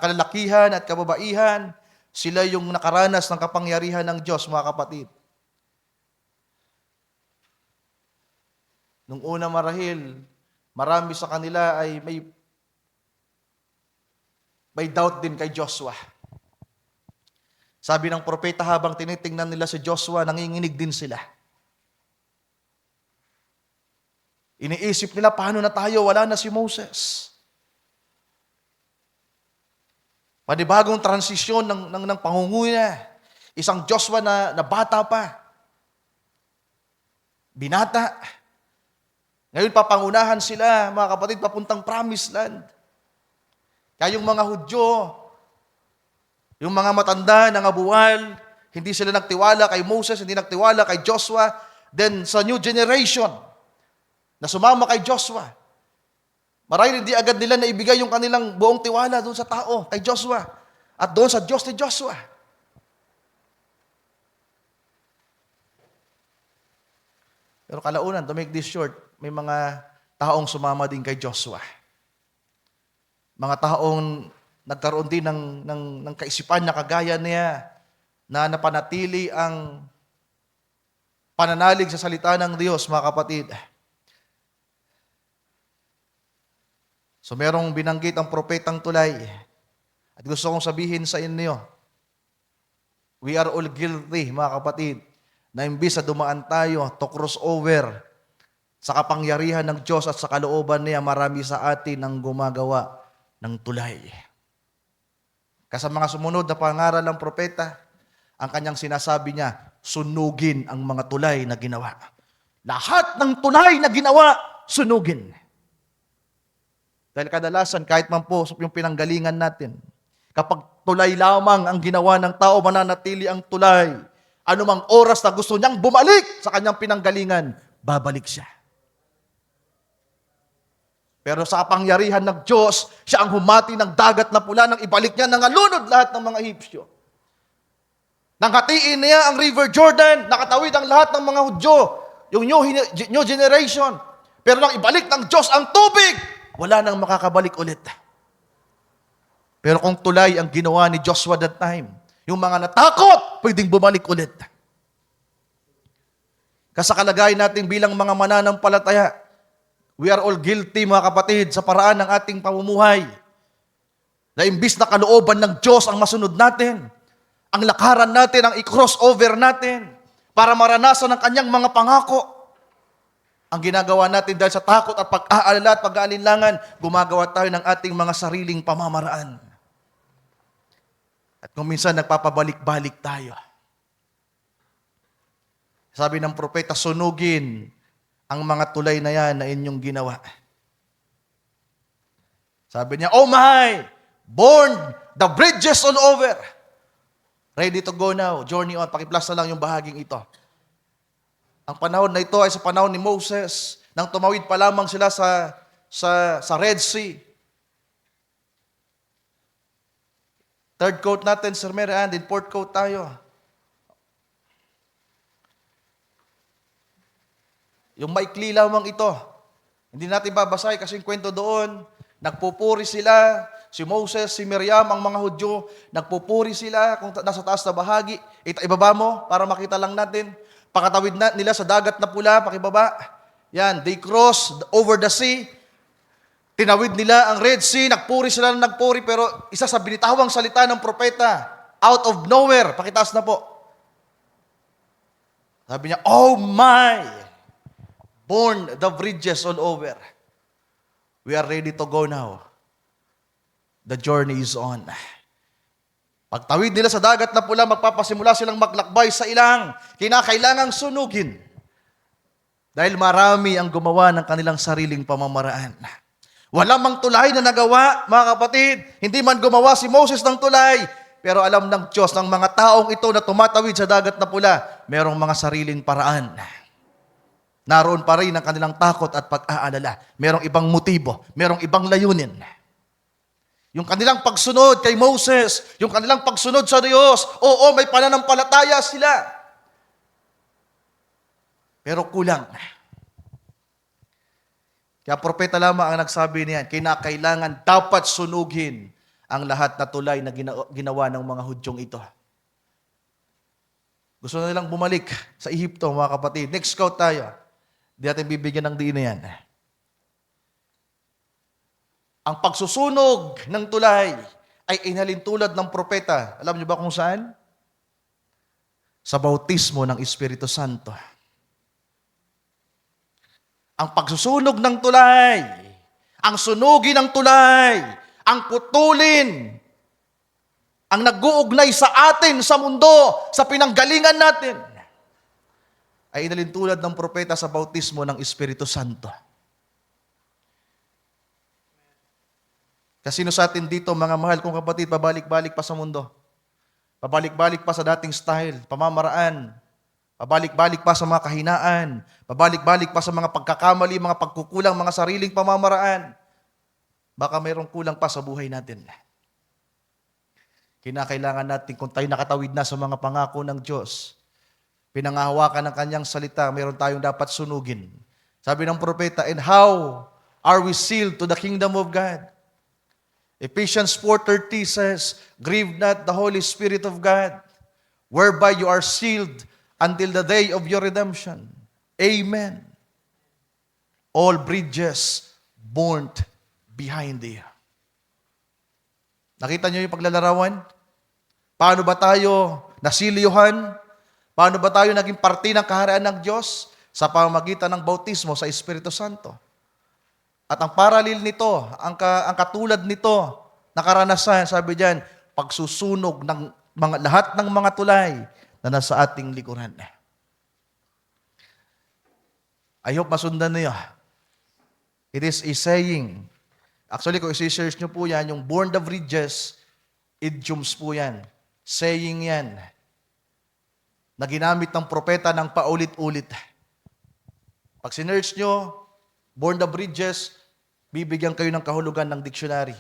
kalalakihan at kababaihan, sila yung nakaranas ng kapangyarihan ng Diyos, mga kapatid. Nung una marahil, marami sa kanila ay may doubt din kay Joshua. Sabi ng propeta, habang tinitingnan nila si Joshua, nanginginig din sila. Iniisip nila, paano na tayo? Wala na si Moses. Panibagong transisyon ng pangunguna. Isang Joshua na bata pa. Binata. Ngayon papangunahan sila, mga kapatid, papuntang promised land. Kaya yung mga Hudyo, yung mga matanda, nangabuwal, hindi sila nagtiwala kay Moses, hindi nagtiwala kay Joshua. Then sa new generation, na sumama kay Joshua, marahil hindi agad nila naibigay yung kanilang buong tiwala doon sa tao, kay Joshua, at doon sa Diyos ni Joshua. Pero kalaunan, to make this short, may mga taong sumama din kay Joshua. Mga taong nagkaroon din ng kaisipan na kagaya niya, na napanatili ang pananalig sa salita ng Diyos, mga kapatid. So merong binanggit ang propetang tulay. At gusto kong sabihin sa inyo, we are all guilty, mga kapatid, na imbis na dumaan tayo to cross over sa kapangyarihan ng Diyos at sa kalooban niya, marami sa atin ang gumagawa ng tulay. Kasi mga sumunod na pangaral ng propeta, ang kanyang sinasabi niya, sunugin ang mga tulay na ginawa. Lahat ng tulay na ginawa, sunugin. Dahil kadalasan, kahit man po yung pinanggalingan natin, kapag tulay lamang ang ginawa ng tao, mananatili ang tulay. Anumang oras na gusto niyang bumalik sa kanyang pinanggalingan, babalik siya. Pero sa kapangyarihan ng Diyos, siya ang humati ng dagat na pula nang ibalik niya, nangalunod lahat ng mga Hipsyo. Nang hatiin niya ang River Jordan, nakatawid ang lahat ng mga Hudyo, yung new generation. Pero nang ibalik ng Diyos ang tubig, wala nang makakabalik ulit. Pero kung tulay ang ginawa ni Joshua that time, yung mga natakot, pwedeng bumalik ulit. Kasi sa kalagayan natin bilang mga mananampalataya, we are all guilty, mga kapatid, sa paraan ng ating pamumuhay. Na imbis na kalooban ng Diyos ang masunod natin, ang lakaran natin, ang i-cross over natin, para maranasan ang kanyang mga pangako. Ang ginagawa natin dahil sa takot at pag-aalala at pag-aalinlangan, gumagawa tayo ng ating mga sariling pamamaraan. At kung minsan nagpapabalik-balik tayo. Sabi ng propeta, sunugin ang mga tulay na yan na inyong ginawa. Sabi niya, oh my, burn the bridges all over. Ready to go now, journey on. Pakiplas na lang yung bahaging ito. Ang panahon na ito ay sa panahon ni Moses, nang tumawid pa lamang sila sa Red Sea. Third quote natin, Sir Mary Ann, din fourth quote tayo. Yung maikli lamang ito. Hindi natin babasahin kasi yung kwento doon, nagpupuri sila, si Moses, si Miriam, ang mga Hudyo, nagpupuri sila kung nasa taas na bahagi. Ibaba mo para makita lang natin. Pakatawid na nila sa dagat na pula, pakibaba. Yan, they crossed over the sea. Tinawid nila ang Red Sea, nagpuri sila ng nagpuri, pero isa sa binitawang salita ng propeta, out of nowhere, pakitaas na po. Sabi niya, oh my, burn the bridges all over. We are ready to go now. The journey is on. Pagtawid nila sa dagat na pula, magpapasimula silang maglakbay sa ilang kinakailangang sunugin. Dahil marami ang gumawa ng kanilang sariling pamamaraan. Wala mang tulay na nagawa, mga kapatid. Hindi man gumawa si Moses ng tulay, pero alam ng Diyos ng mga taong ito na tumatawid sa dagat na pula, merong mga sariling paraan. Naroon pa rin ang kanilang takot at pag-aalala. Merong ibang motibo, merong ibang layunin. Yung kanilang pagsunod kay Moses, yung kanilang pagsunod sa Diyos, oo, may pananampalataya sila. Pero kulang. Kaya propeta lamang ang nagsabi niyan, kinakailangan dapat sunugin ang lahat na tulay na ginawa ng mga Hudyong ito. Gusto na nilang bumalik sa Ehipto, mga kapatid. Next quote tayo. Di natin bibigyan ng diin na yan. Ang pagsusunog ng tulay ay inhalintulad ng propeta. Alam niyo ba kung saan? Sa bautismo ng Espiritu Santo. Ang pagsusunog ng tulay, ang sunugin ng tulay, ang putulin, ang nag-uugnay sa atin, sa mundo, sa pinanggalingan natin, ay inalintulad ng propeta sa bautismo ng Espiritu Santo. Kasino sa atin dito, mga mahal kong kapatid, pabalik-balik pa sa mundo? Pabalik-balik pa sa dating style, pamamaraan, pabalik-balik pa sa mga kahinaan, pabalik-balik pa sa mga pagkakamali, mga pagkukulang, mga sariling pamamaraan. Baka mayroong kulang pa sa buhay natin. Kinakailangan natin, kung tayo nakatawid na sa mga pangako ng Diyos, pinangahawakan ng kanyang salita, mayroon tayong dapat sunugin. Sabi ng propeta, and how are we sealed to the kingdom of God? Ephesians 4:30 says, grieve not the Holy Spirit of God, whereby you are sealed until the day of your redemption. Amen. All bridges burnt behind thee. Nakita niyo yung paglalarawan? Paano ba tayo nasiliyuhan? Paano ba tayo naging parte ng kaharian ng Diyos? Sa pamamagitan ng bautismo sa Espiritu Santo. At ang paralel nito, ang katulad nito, na karanasan, sabi diyan, pagsusunog ng lahat ng mga tulay na nasa ating likuran. I hope masundan niyo. It is a saying. Actually, kung isi-search nyo po yan, yung born the bridges, idioms po yan. Saying yan. Na ginamit ng propeta ng paulit-ulit. Pag sinearch nyo, born the bridges, bibigyan kayo ng kahulugan ng dictionary.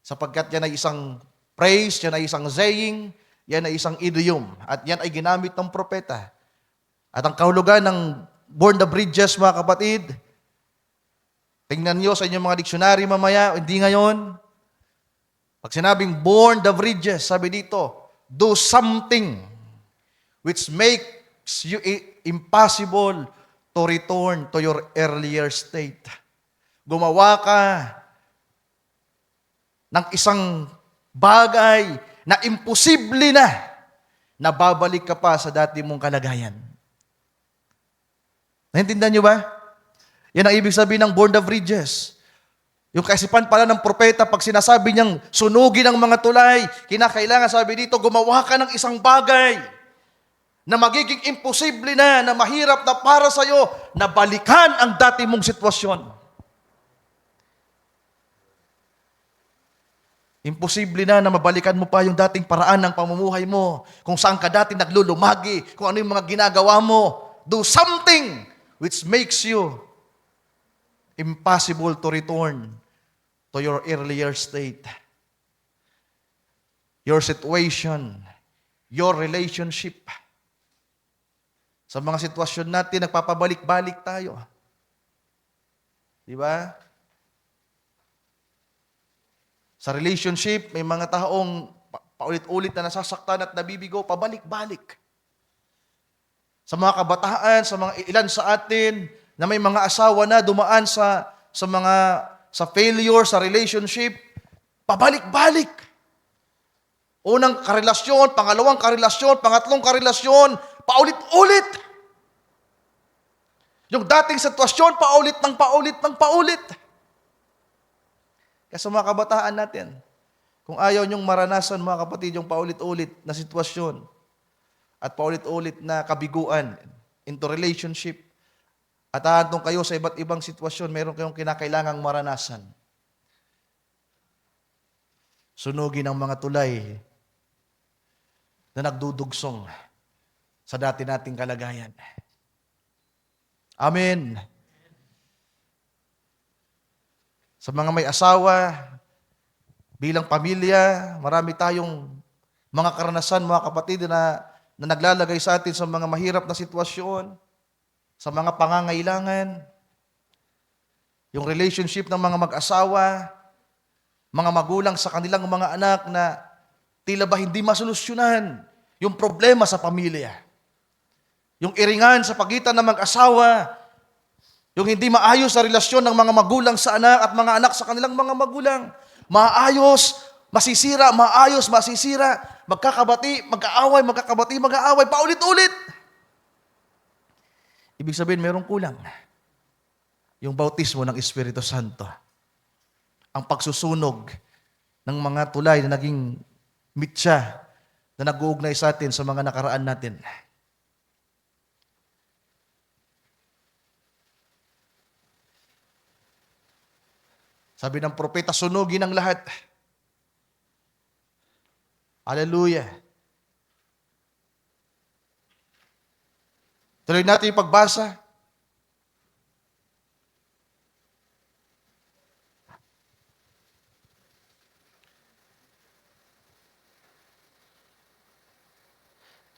Sapagkat yan ay isang phrase, yan ay isang saying, yan ay isang idiom. At yan ay ginamit ng propeta. At ang kahulugan ng born the bridges, mga kapatid, tingnan nyo sa inyong mga dictionary mamaya, hindi ngayon. Pag sinabing born the bridges, sabi dito, do something which makes you impossible to return to your earlier state. Gumawa ka ng isang bagay na imposible na babalik ka pa sa dati mong kalagayan. Naintindihan nyo ba? Yan ang ibig sabihin ng born the bridges. Yung kaisipan pala ng propeta, pag sinasabi niyang sunugin ang mga tulay, kinakailangan sabi dito, gumawa ka ng isang bagay na magiging imposible na mahirap na para sa'yo, na balikan ang dati mong sitwasyon. Imposible na mabalikan mo pa yung dating paraan ng pamumuhay mo, kung saan ka dati naglulumagi, kung ano yung mga ginagawa mo. Do something which makes you impossible to return to your earlier state. Your situation, your relationship. Sa mga sitwasyon natin, nagpapabalik-balik tayo. Di ba? Sa relationship, may mga taong paulit-ulit na nasasaktan at nabibigo, pabalik-balik. Sa mga kabataan, sa mga ilan sa atin, na may mga asawa na dumaan sa failure sa relationship, pabalik-balik. Unang karelasyon, pangalawang karelasyon, pangatlong karelasyon, paulit-ulit. Yung dating sitwasyon, paulit ng paulit ng paulit. Kaya sa mga kabataan natin, kung ayaw nyong maranasan, mga kapatid, yung paulit-ulit na sitwasyon at paulit-ulit na kabiguan into relationship, at ahantong kayo sa iba't ibang sitwasyon, meron kayong kinakailangang maranasan. Sunugin ang mga tulay na nagdudugsong sa dati nating kalagayan. Amen. Sa mga may asawa, bilang pamilya, marami tayong mga karanasan, mga kapatid, na naglalagay sa atin sa mga mahirap na sitwasyon, sa mga pangangailangan, yung relationship ng mga mag-asawa, mga magulang sa kanilang mga anak na tila ba hindi masolusyonan yung problema sa pamilya. Yung iringan sa pagitan ng mag-asawa, yung hindi maayos sa relasyon ng mga magulang sa anak at mga anak sa kanilang mga magulang. Maayos, masisira, maayos, masisira, magkakabati, mag-aaway, paulit-ulit. Ibig sabihin, mayroong kulang. Yung bautismo ng Espiritu Santo. Ang pagsusunog ng mga tulay na naging mitya na nag-uugnay sa atin sa mga nakaraan natin. Sabi ng propeta, sunugin ang lahat. Hallelujah. Tuloy natin yung pagbasa.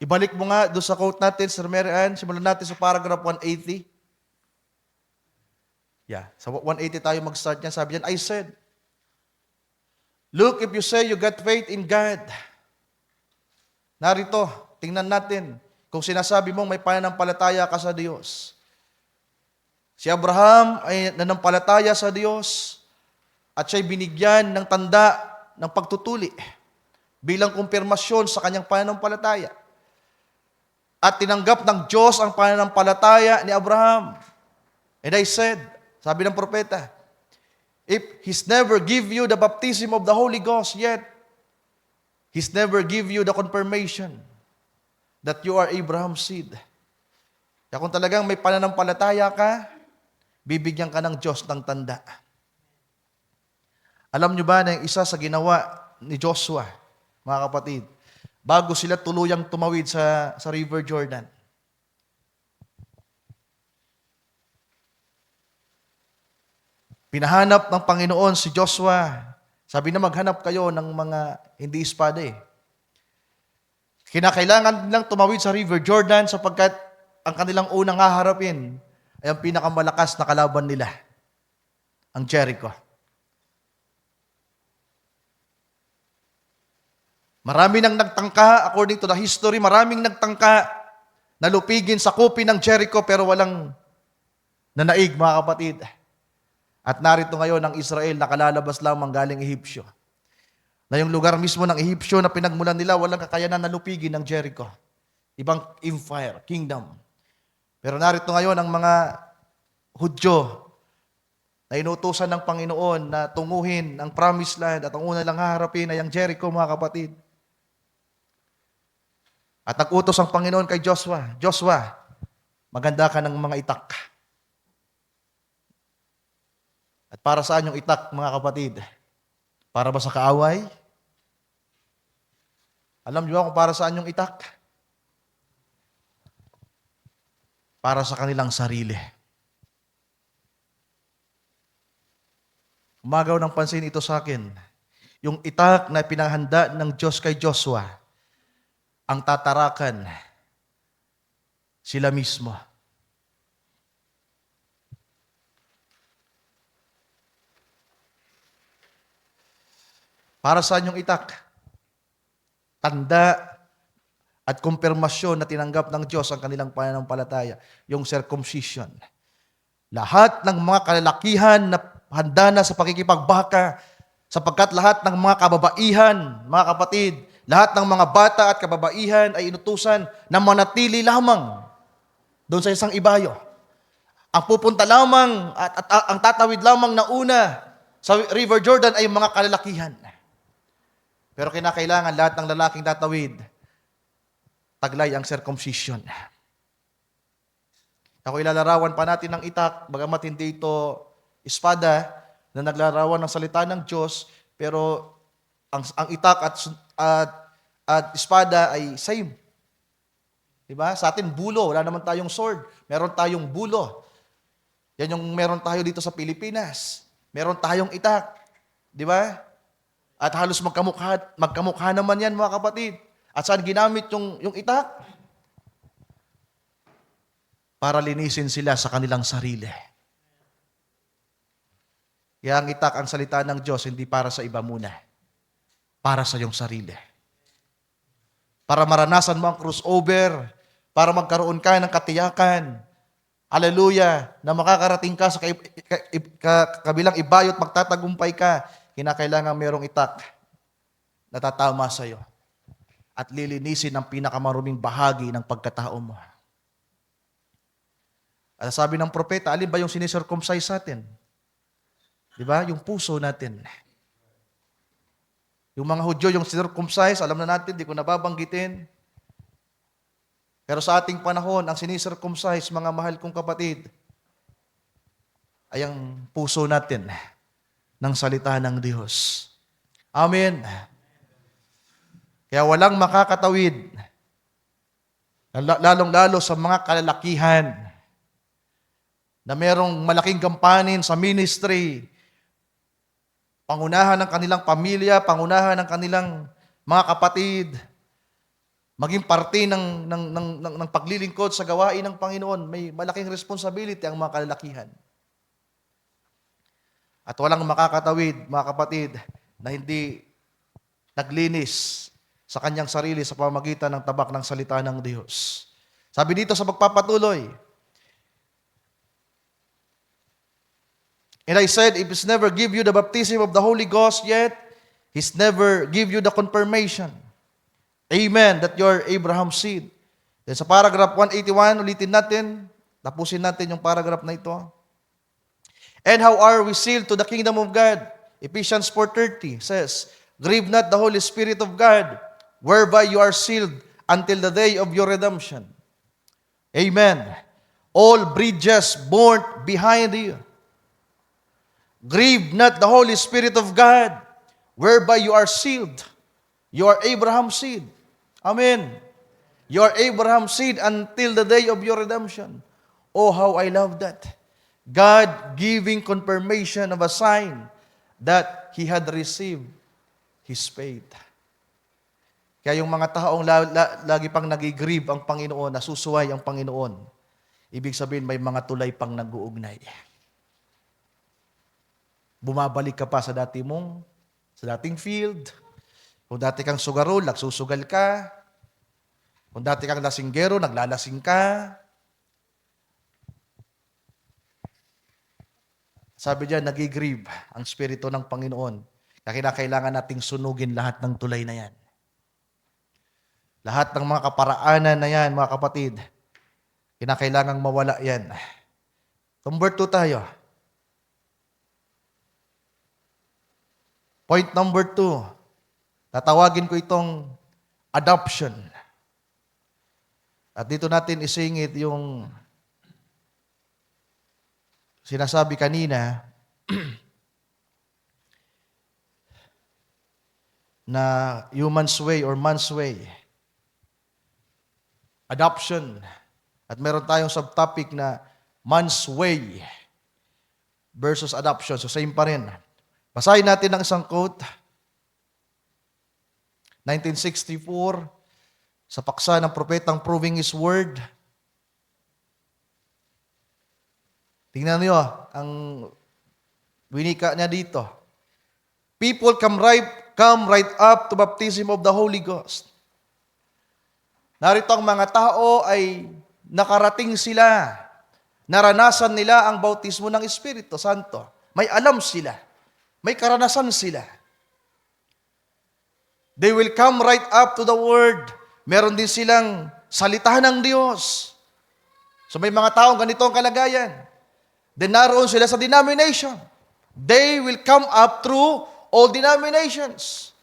Ibalik mo nga doon sa quote natin, Sir Mary Ann. Simulan natin sa paragraph 180. Yeah, sa 180 tayo mag-start niyan. Sabi niyan, I said, look, if you say you got faith in God. Narito, tingnan natin kung sinasabi mong may pananampalataya ka sa Diyos. Si Abraham ay nanampalataya sa Diyos at siya'y binigyan ng tanda ng pagtutuli bilang kumpirmasyon sa kanyang pananampalataya. At tinanggap ng Diyos ang pananampalataya ni Abraham. And I said, sabi ng propeta, if He's never give you the baptism of the Holy Ghost yet, He's never give you the confirmation that you are Abraham's seed. Kaya kung talagang may pananampalataya ka, bibigyan ka ng Diyos ng tanda. Alam nyo ba na yung isa sa ginawa ni Joshua, mga kapatid, bago sila tuluyang tumawid sa River Jordan, pinahanap ng Panginoon si Joshua. Sabi na maghanap kayo ng mga hindi espada eh. Kinakailangan nilang tumawid sa River Jordan sapagkat ang kanilang unang haharapin ay ang pinakamalakas na kalaban nila, ang Jericho. Marami nang nagtangka, according to the history, maraming nagtangka na lupigin sa kupin ng Jericho pero walang nanaig, mga kapatid. At narito ngayon ang Israel nakalalabas lamang galing Ehipsyo. Na yung lugar mismo ng Ehipsyo na pinagmulan nila, walang kakayanan na lupigin ng Jericho. Ibang empire, kingdom. Pero narito ngayon ang mga Hudyo na inutusan ng Panginoon na tunguhin ang promised land at ang una lang haharapin ay ang Jericho, mga kapatid. At nag-utos ang Panginoon kay Joshua, Joshua, maganda ka ng mga itak. At para saan yung itak, mga kapatid? Para ba sa kaaway? Alam niyo ba kung para saan yung itak? Para sa kanilang sarili. Umagaw ng pansin ito sa akin. Yung itak na pinahanda ng Diyos kay Joshua, ang tatarakan sila mismo. Para saan yung itak? Tanda at kumpirmasyon na tinanggap ng Diyos ang kanilang pananampalataya, yung circumcision. Lahat ng mga kalalakihan na handa na sa pakikipagbaka, sapagkat lahat ng mga kababaihan, mga kapatid, lahat ng mga bata at kababaihan ay inutusan na manatili lamang doon sa isang ibayo. Ang pupunta lamang at ang tatawid lamang na una sa River Jordan ay mga kalalakihan. Pero kinakailangan lahat ng lalaking tatawid, taglay ang circumcision. Ako ilalarawan pa natin ng itak, bagamat hindi ito espada na naglarawan ng salita ng Diyos, pero ang itak at espada ay same. Diba? Sa atin, bulo. Wala naman tayong sword. Meron tayong bulo. Yan yung meron tayo dito sa Pilipinas. Meron tayong itak. Diba? At halos magkamukha naman yan, mga kapatid. At saan ginamit yung itak? Para linisin sila sa kanilang sarili. Kaya ang itak, ang salita ng Diyos, hindi para sa iba muna. Para sa iyong sarili. Para maranasan mo ang crossover, para magkaroon ka ng katiyakan. Hallelujah, na makakarating ka sa kabilang ibayo at magtatagumpay ka. Kinakailangan mayroong itak na tatama sa iyo at lilinisin ang pinakamaruming bahagi ng pagkatao mo. At sabi ng propeta, alin ba yung sinicircumcise sa atin? Di ba? Yung puso natin. Yung mga Hudyo, yung circumcise, alam na natin, di ko nababanggitin. Pero sa ating panahon, ang sinicircumcise, mga mahal kong kapatid, ay ang puso natin. ng salita ng Diyos. Amen. Kaya walang makakatawid, lalong-lalo sa mga kalalakihan na merong malaking gampanin sa ministry, pangunahan ng kanilang pamilya, pangunahan ng kanilang mga kapatid, maging parte ng paglilingkod sa gawain ng Panginoon. May malaking responsibility ang mga kalalakihan. At walang makakatawid, mga kapatid, na hindi naglinis sa kanyang sarili sa pamamagitan ng tabak ng salita ng Diyos. Sabi dito sa pagpapatuloy, and I said, if He's never give you the baptism of the Holy Ghost yet, He's never give you the confirmation. Amen, that you're Abraham's seed. Then sa paragraph 181, ulitin natin, tapusin natin yung paragraph na ito. And how are we sealed to the kingdom of God? Ephesians 4:30 says, grieve not the Holy Spirit of God, whereby you are sealed until the day of your redemption. Amen. All bridges burnt behind you. Grieve not the Holy Spirit of God, whereby you are sealed. You are Abraham's seed. Amen. You are Abraham's seed until the day of your redemption. Oh, how I love that. God giving confirmation of a sign that he had received his faith. Kaya yung mga taong lagi pang nagigrieve ang Panginoon, nasusuway ang Panginoon, ibig sabihin may mga tulay pang nag-uugnay. Bumabalik ka pa sa dating field. Kung dati kang sugarol, nagsusugal ka. Kung dati kang lasinggero, naglalasing ka. Sabi diyan, nagigrieve ang Espiritu ng Panginoon. Kaya kailangan nating sunugin lahat ng tulay na yan. Lahat ng mga kaparaanan na yan, mga kapatid, kinakailangang mawala yan. Number 2 tayo. Point number 2. Tatawagin ko itong adoption. At dito natin isingit yung sinasabi kanina na human's way or man's way. Adoption. At meron tayong subtopic na man's way versus adoption. So same pa rin. Basahin natin ang isang quote. 1964, sa paksa ng propetang Proving His Word. Tingnan niyo ang winika niya dito. People come right up to baptism of the Holy Ghost. Narito ang mga tao ay nakarating sila. Naranasan nila ang bautismo ng Espiritu Santo. May alam sila. May karanasan sila. They will come right up to the Word. Meron din silang salita ng Diyos. So may mga taong ganito ang kalagayan. Then naroon sila sa denomination. They will come up through all denominations.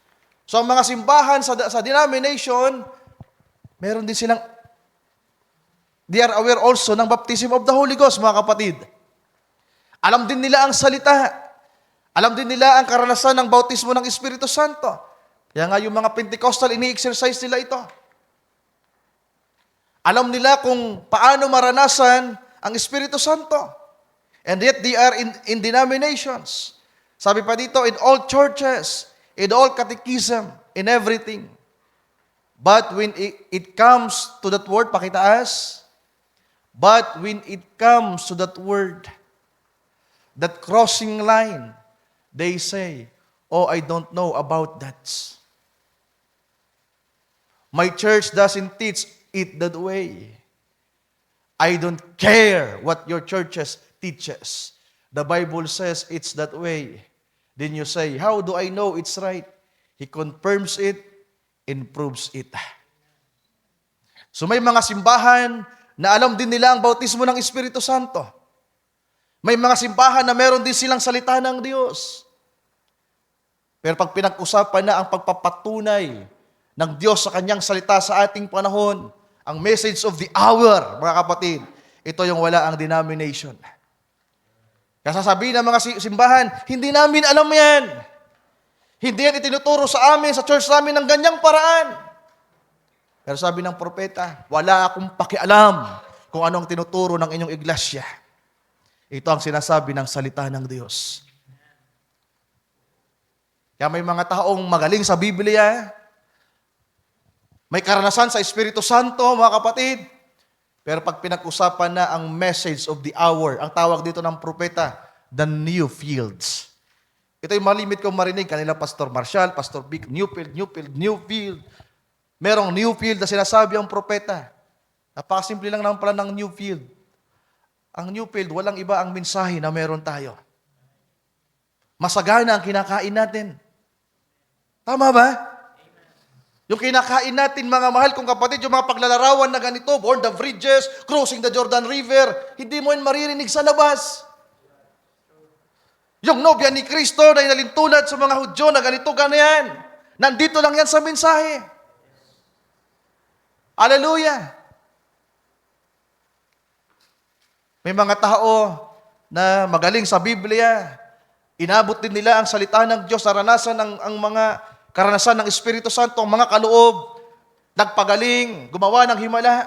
So ang mga simbahan sa denomination, meron din silang, they are aware also ng baptism of the Holy Ghost, mga kapatid. Alam din nila ang salita. Alam din nila ang karanasan ng bautismo ng Espiritu Santo. Kaya nga yung mga Pentecostal, ini-exercise nila ito. Alam nila kung paano maranasan ang Espiritu Santo. And yet they are in denominations. Sabi pa dito, in all churches, in all catechism, in everything. But when it comes to that word, pakitaas, but when it comes to that word, that crossing line, they say, oh, I don't know about that. My church doesn't teach it that way. I don't care what your churches teaches. The Bible says it's that way. Then you say, how do I know it's right? He confirms it and proves it. So may mga simbahan na alam din nila ang bautismo ng Espiritu Santo. May mga simbahan na meron din silang salita ng Diyos. Pero pag pinag-usapan na ang pagpapatunay ng Diyos sa kanyang salita sa ating panahon, ang message of the hour, mga kapatid, ito yung wala ang denomination. Kaya sasabihin ng mga simbahan, hindi namin alam yan. Hindi yan itinuturo sa amin, sa church namin ng ganyang paraan. Pero sabi ng propeta, wala akong pakialam kung anong tinuturo ng inyong iglesia. Ito ang sinasabi ng salita ng Diyos. Kaya may mga taong magaling sa Biblia, may karanasan sa Espiritu Santo, mga kapatid. Pero pag pinag-usapan na ang message of the hour, ang tawag dito ng propeta, the new fields. Ito yung malimit kong marinig kanila Pastor Marshall, Pastor Vic, new field. Merong new field na sinasabi ang propeta. Napakasimple lang naman pala ng new field. Ang new field, walang iba ang mensahe na meron tayo. Masagana ang kinakain natin. Tama ba? Yung kinakain natin, mga mahal kong kapatid, yung mga paglalarawan na ganito, Born the Bridges, Crossing the Jordan River, hindi mo yan maririnig sa labas. Yung nobya ni Kristo na inalintulad sa mga Hudyo na ganito, ganyan. Nandito lang yan sa mensahe. Hallelujah! May mga tao na magaling sa Biblia, inabot din nila ang salita ng Diyos, naranasan ang mga karanasan ng Espiritu Santo, ang mga kaloob, nagpagaling, gumawa ng himala.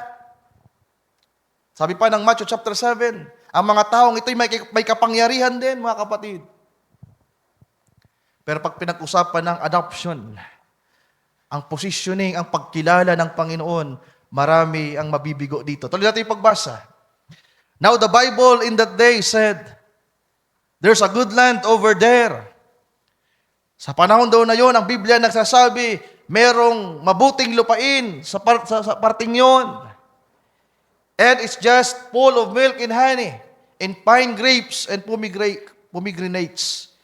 Sabi pa ng Matthew chapter 7, ang mga taong ito'y may kapangyarihan din, mga kapatid. Pero pag pinag-usapan ng adoption, ang positioning, ang pagkilala ng Panginoon, marami ang mabibigo dito. Tuloy natin yung pagbasa. Now the Bible in that day said, there's a good land over there. Sa panahon daw na yon, ang Biblia nagsasabi, merong mabuting lupain sa parting yon. And it's just full of milk and honey, and pine grapes and pomegranates.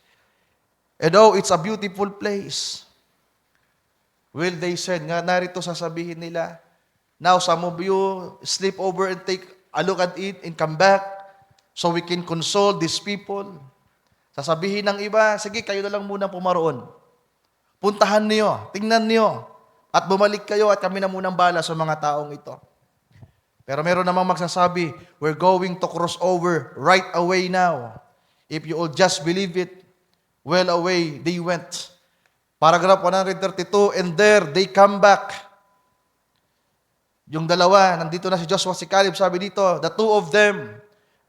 And oh, it's a beautiful place. Well, they said, nga narito sasabihin nila, now some of you sleep over and take a look at it and come back so we can console these people. Sasabihin ng iba, sige, kayo na lang muna pumaroon. Puntahan niyo, tingnan niyo, at bumalik kayo at kami na munang bala sa mga taong ito. Pero meron namang magsasabi, we're going to cross over right away now. If you all just believe it, well away they went. Paragraph 132, and there they come back. Yung dalawa, nandito na si Joshua, si Caleb, sabi dito, the two of them,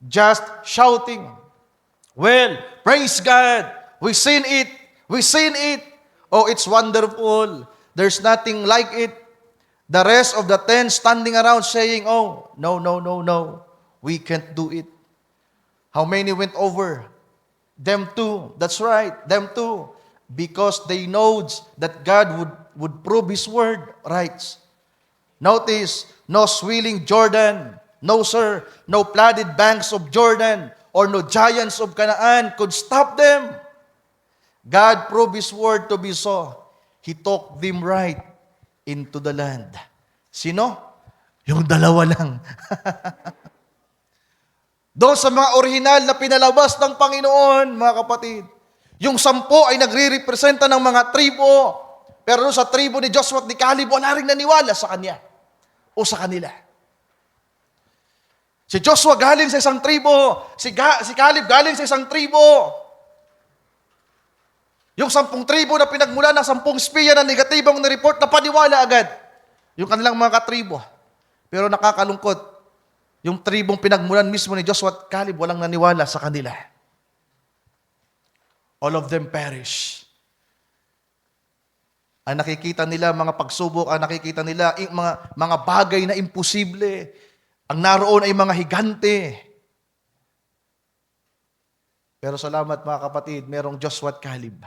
just shouting, well, praise God, we seen it, we seen it. Oh, it's wonderful. There's nothing like it. The rest of the 10 standing around saying, oh, no, we can't do it. How many went over? Them two. That's right, them two. Because they know that God would prove His word, right? Notice, no swelling Jordan, no sir, no flooded banks of Jordan, or no giants of Canaan could stop them. God proved His word to be so. He took them right into the land. Sino? Yung dalawa lang. Doon sa mga orihinal na pinalabas ng Panginoon, mga kapatid, yung 10 ay nagre-representa ng mga tribo, pero doon sa tribo ni Joshua at ni Caleb, wala rin naniwala sa kanya o sa kanila. Si Joshua galing sa isang tribo, si Caleb galing sa isang tribo. Yung 10 tribo na pinagmula ng 10 espiya na negatibong na-report na paniwala agad. Yung kanilang mga katribo. Pero nakakalungkot, yung tribong pinagmulan mismo ni Joshua at Caleb, walang naniwala sa kanila. All of them perish. Ang nakikita nila, mga pagsubok, ang nakikita nila, mga bagay na imposible. Ang naroon ay mga higante. Pero salamat mga kapatid, merong Joshua at Caleb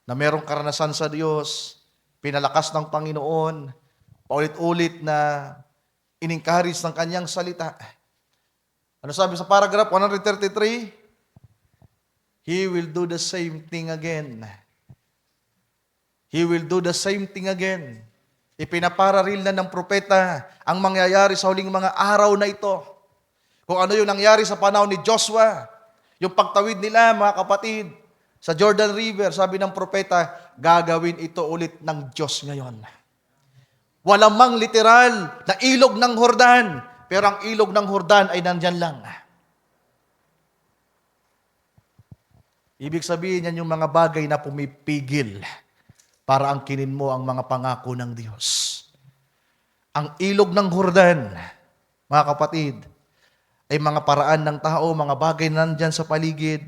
na merong karanasan sa Diyos, pinalakas ng Panginoon, paulit-ulit na in-encourage ng kanyang salita. Ano sabi sa paragraph 133? He will do the same thing again. He will do the same thing again. Ipinapararil na ng propeta ang mangyayari sa huling mga araw na ito. Kung ano yung nangyari sa panahon ni Joshua, yung pagtawid nila, mga kapatid, sa Jordan River, sabi ng propeta, gagawin ito ulit ng Diyos ngayon. Walang mang literal na ilog ng Jordan, pero ang ilog ng Jordan ay nandyan lang. Ibig sabihin yan yung mga bagay na pumipigil para angkinin mo ang mga pangako ng Diyos. Ang ilog ng Jordan, mga kapatid, ay mga paraan ng tao, mga bagay na nandyan sa paligid,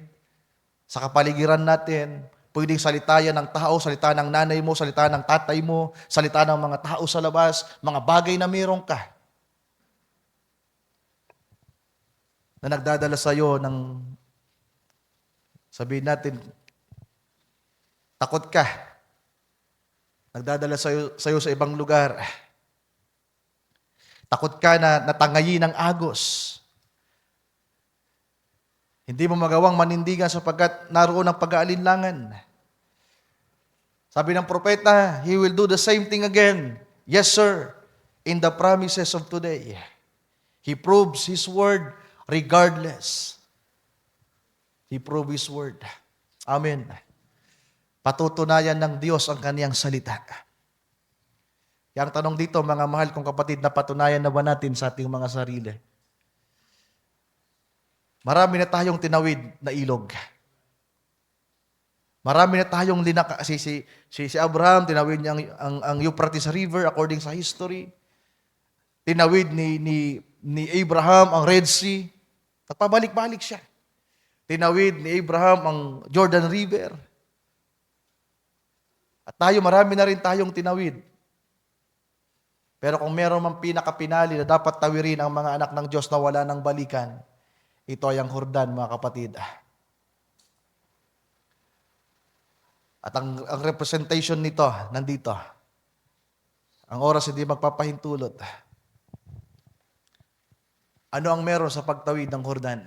sa kapaligiran natin. Pwedeng salita yan ng tao, salita ng nanay mo, salita ng tatay mo, salita ng mga tao sa labas, mga bagay na meron ka na nagdadala sa iyo ng, sabihin natin, takot ka. Nagdadala sa iyo sa ibang lugar. Takot ka na natangayin ng agos. Hindi mo magawang manindigan sapagkat naroon ang pag-aalinlangan. Sabi ng propeta, He will do the same thing again. Yes, sir, in the promises of today. He proves His word regardless. He proves His word. Amen. Patutunayan ng Diyos ang kaniyang salita. Kaya ang tanong dito, mga mahal kong kapatid, napatunayan na ba natin sa ating mga sarili? Marami na tayong tinawid na ilog. Marami na tayong si Abraham, tinawid niya ang Euphrates River according sa history. Tinawid ni Abraham ang Red Sea. At pabalik-balik siya. Tinawid ni Abraham ang Jordan River. At tayo, marami na rin tayong tinawid. Pero kung meron mang pinakapinali na dapat tawirin ang mga anak ng Diyos na wala ng balikan, ito ay ang Jordan, mga kapatid. At ang representation nito, nandito. Ang oras hindi magpapahintulot. Ano ang meron sa pagtawid ng Jordan?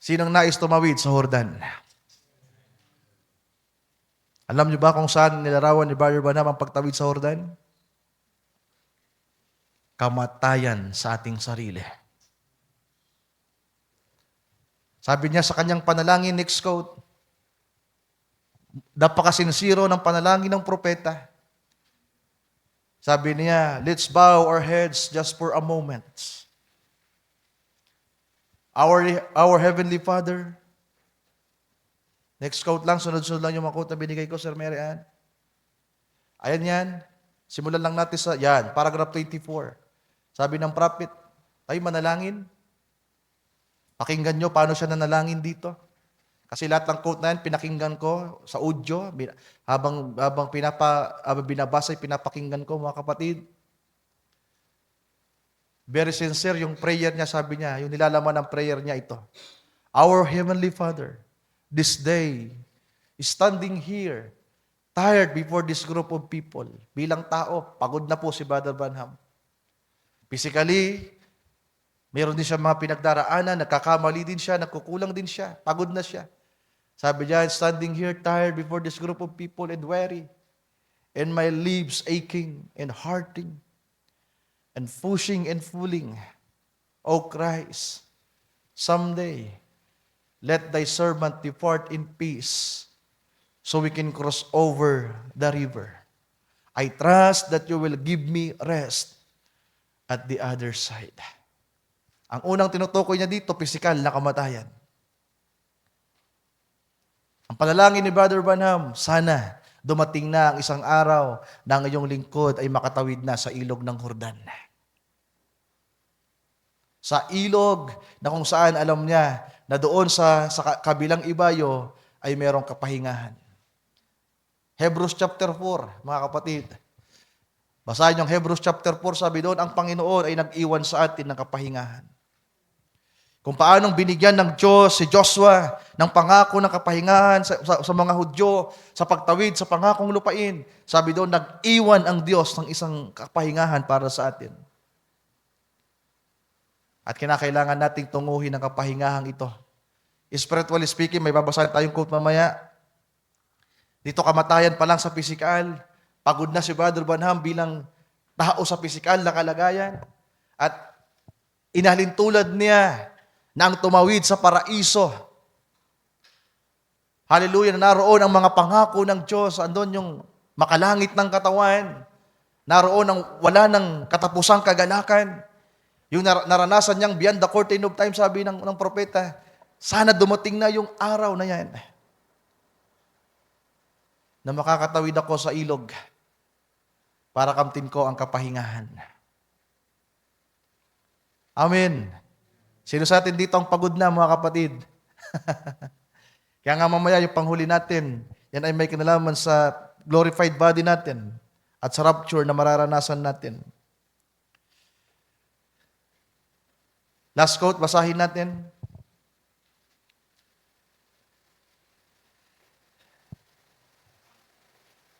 Sinong nais tumawid sa Jordan? Alam niyo ba kung saan nilarawan ni Brother Branham ang pagtawid sa Jordan? Kamatayan sa ating sarili. Sabi niya sa kanyang panalangin, next quote, napakasinsiro ng panalangin ng propeta. Sabi niya, let's bow our heads just for a moment. Our Heavenly Father. Next quote lang, sunod-sunod lang yung mga quote na binigay ko, Sir Mary Ann. Ayan yan. Simulan lang natin sa, yan, paragraph 24. Sabi ng prophet, tayo manalangin. Pakinggan nyo paano siya nanalangin dito. Kasi lahat ng quote na yan, pinakinggan ko sa audio, habang binabasa, pinapakinggan ko, mga kapatid. Very sincere yung prayer niya, sabi niya, yung nilalaman ng prayer niya ito. Our Heavenly Father, this day, standing here, tired before this group of people. Bilang tao, pagod na po si Brother Branham. Physically, meron din siya mga pinagdaraanan, nagkakamali din siya, nagkukulang din siya, pagod na siya. Sabi niya, standing here tired before this group of people and weary, and my lips aching and hurting, and pushing and fooling. O Christ, someday, let thy servant depart in peace, so we can cross over the river. I trust that you will give me rest at the other side. Ang unang tinutukoy niya dito, pisikal na kamatayan. Ang panalangin ni Brother Branham, sana dumating na ang isang araw na ang iyong lingkod ay makatawid na sa ilog ng Jordan. Sa ilog na kung saan alam niya na doon sa kabilang ibayo ay merong kapahingahan. Hebrews chapter 4, mga kapatid. Basahin yung Hebrews chapter 4, sabi doon, ang Panginoon ay nag-iwan sa atin ng kapahingahan. Kung paanong binigyan ng Diyos si Joshua ng pangako ng kapahingahan sa mga Hudyo, sa pagtawid sa pangakong lupain. Sabi doon, nag-iwan ang Diyos ng isang kapahingahan para sa atin. At kinakailangan nating tunguhin ang kapahingahang ito. Spiritually speaking, may babasahin tayong quote mamaya. Dito kamatayan pa lang sa pisikal. Pagod na si Brother Branham bilang tao sa pisikal na kalagayan. At inalintulad niya na ang tumawid sa paraiso. Hallelujah, na naroon ang mga pangako ng Diyos. Andun yung makalangit ng katawan. Naroon ang wala ng katapusang kagalakan. Yung naranasan niyang beyond the curtain of time, sabi ng propeta, sana dumating na yung araw na yan na makakatawid ako sa ilog para kamtin ko ang kapahingahan. Amen. Sino sa atin dito ang pagod na, mga kapatid? Kaya nga mamaya yung panghuli natin, yan ay may kinalaman sa glorified body natin at sa rapture na mararanasan natin. Last quote, basahin natin.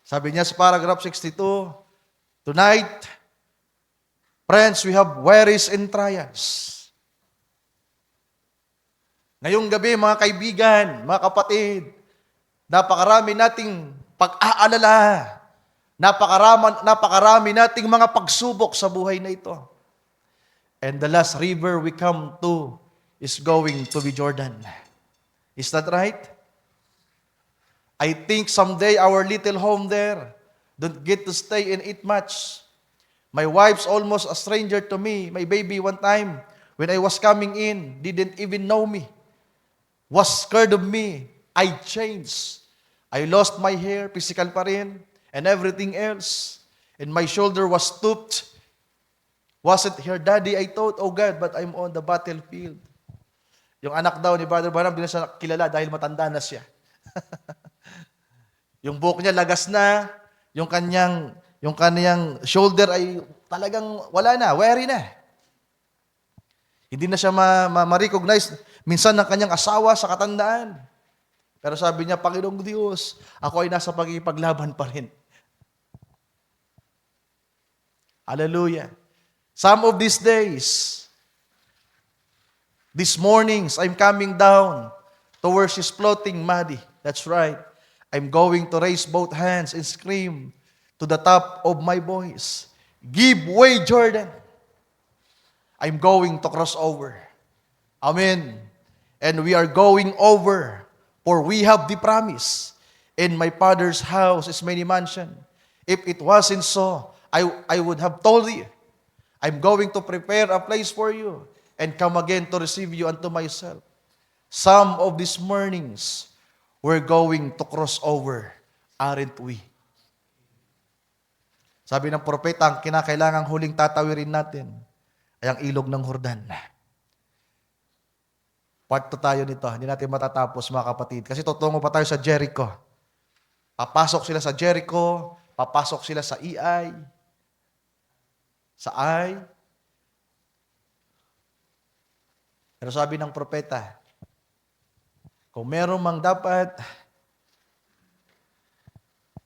Sabi niya sa paragraph 62, tonight, friends, we have worries and trials. Ngayong gabi, mga kaibigan, mga kapatid, napakarami nating pag-aalala, napakarami nating mga pagsubok sa buhay na ito. And the last river we come to is going to be Jordan. Is that right? I think someday our little home there don't get to stay and eat much. My wife's almost a stranger to me. My baby one time, when I was coming in, didn't even know me. Was scared of me. I changed. I lost my hair, physical pa rin, and everything else. And my shoulder was stooped. Wasn't her daddy, I thought, oh God, but I'm on the battlefield. Yung anak daw ni Brother Branham, di na siya kilala dahil matanda na siya. Yung buhok niya lagas na, yung kanyang shoulder ay talagang wala na, weary na. Hindi na siya ma-recognize minsan ng kanyang asawa sa katandaan. Pero sabi niya, Panginoong Diyos, ako ay nasa pagkikipaglaban pa rin. Hallelujah. Some of these days, these mornings, I'm coming down towards his floating muddy. That's right. I'm going to raise both hands and scream to the top of my voice, give way, Jordan. I'm going to cross over. Amen. And we are going over, for we have the promise. In my Father's house is many mansions. If it wasn't so, I would have told you, I'm going to prepare a place for you and come again to receive you unto myself. Some of these mornings, we're going to cross over, aren't we? Sabi ng propeta, ang kinakailangang huling tatawirin natin ay ang ilog ng Jordan. Part 2 tayo nito. Hindi natin matatapos, mga kapatid. Kasi tutungo pa tayo sa Jericho. Papasok sila sa Jericho, papasok sila sa Ai. Sa Ai. Pero sabi ng propeta, kung meron mang dapat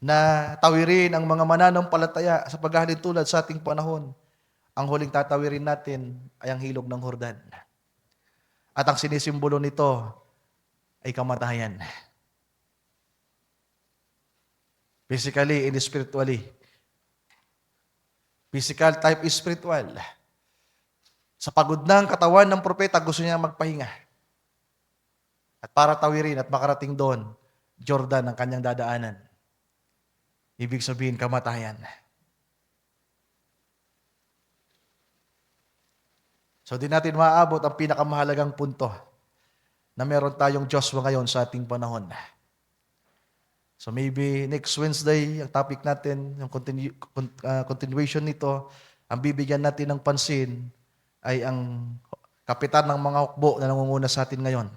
na tawirin ang mga mananampalataya sa paghahalin tulad sa ating panahon, ang huling tatawirin natin ay ang hilog ng Jordan. At ang sinisimbolo nito ay kamatayan. Physically and spiritually. Physical type is spiritual. Sa pagod ng katawan ng propeta, gusto niya magpahinga. At para tawirin at makarating doon, Jordan ang kanyang dadaanan. Ibig sabihin, kamatayan. So, di natin maaabot ang pinakamahalagang punto na meron tayong Joshua ngayon sa ating panahon. So, maybe next Wednesday, ang topic natin, yung continuation nito, ang bibigyan natin ng pansin ay ang kapitan ng mga hukbo na nangunguna sa atin ngayon.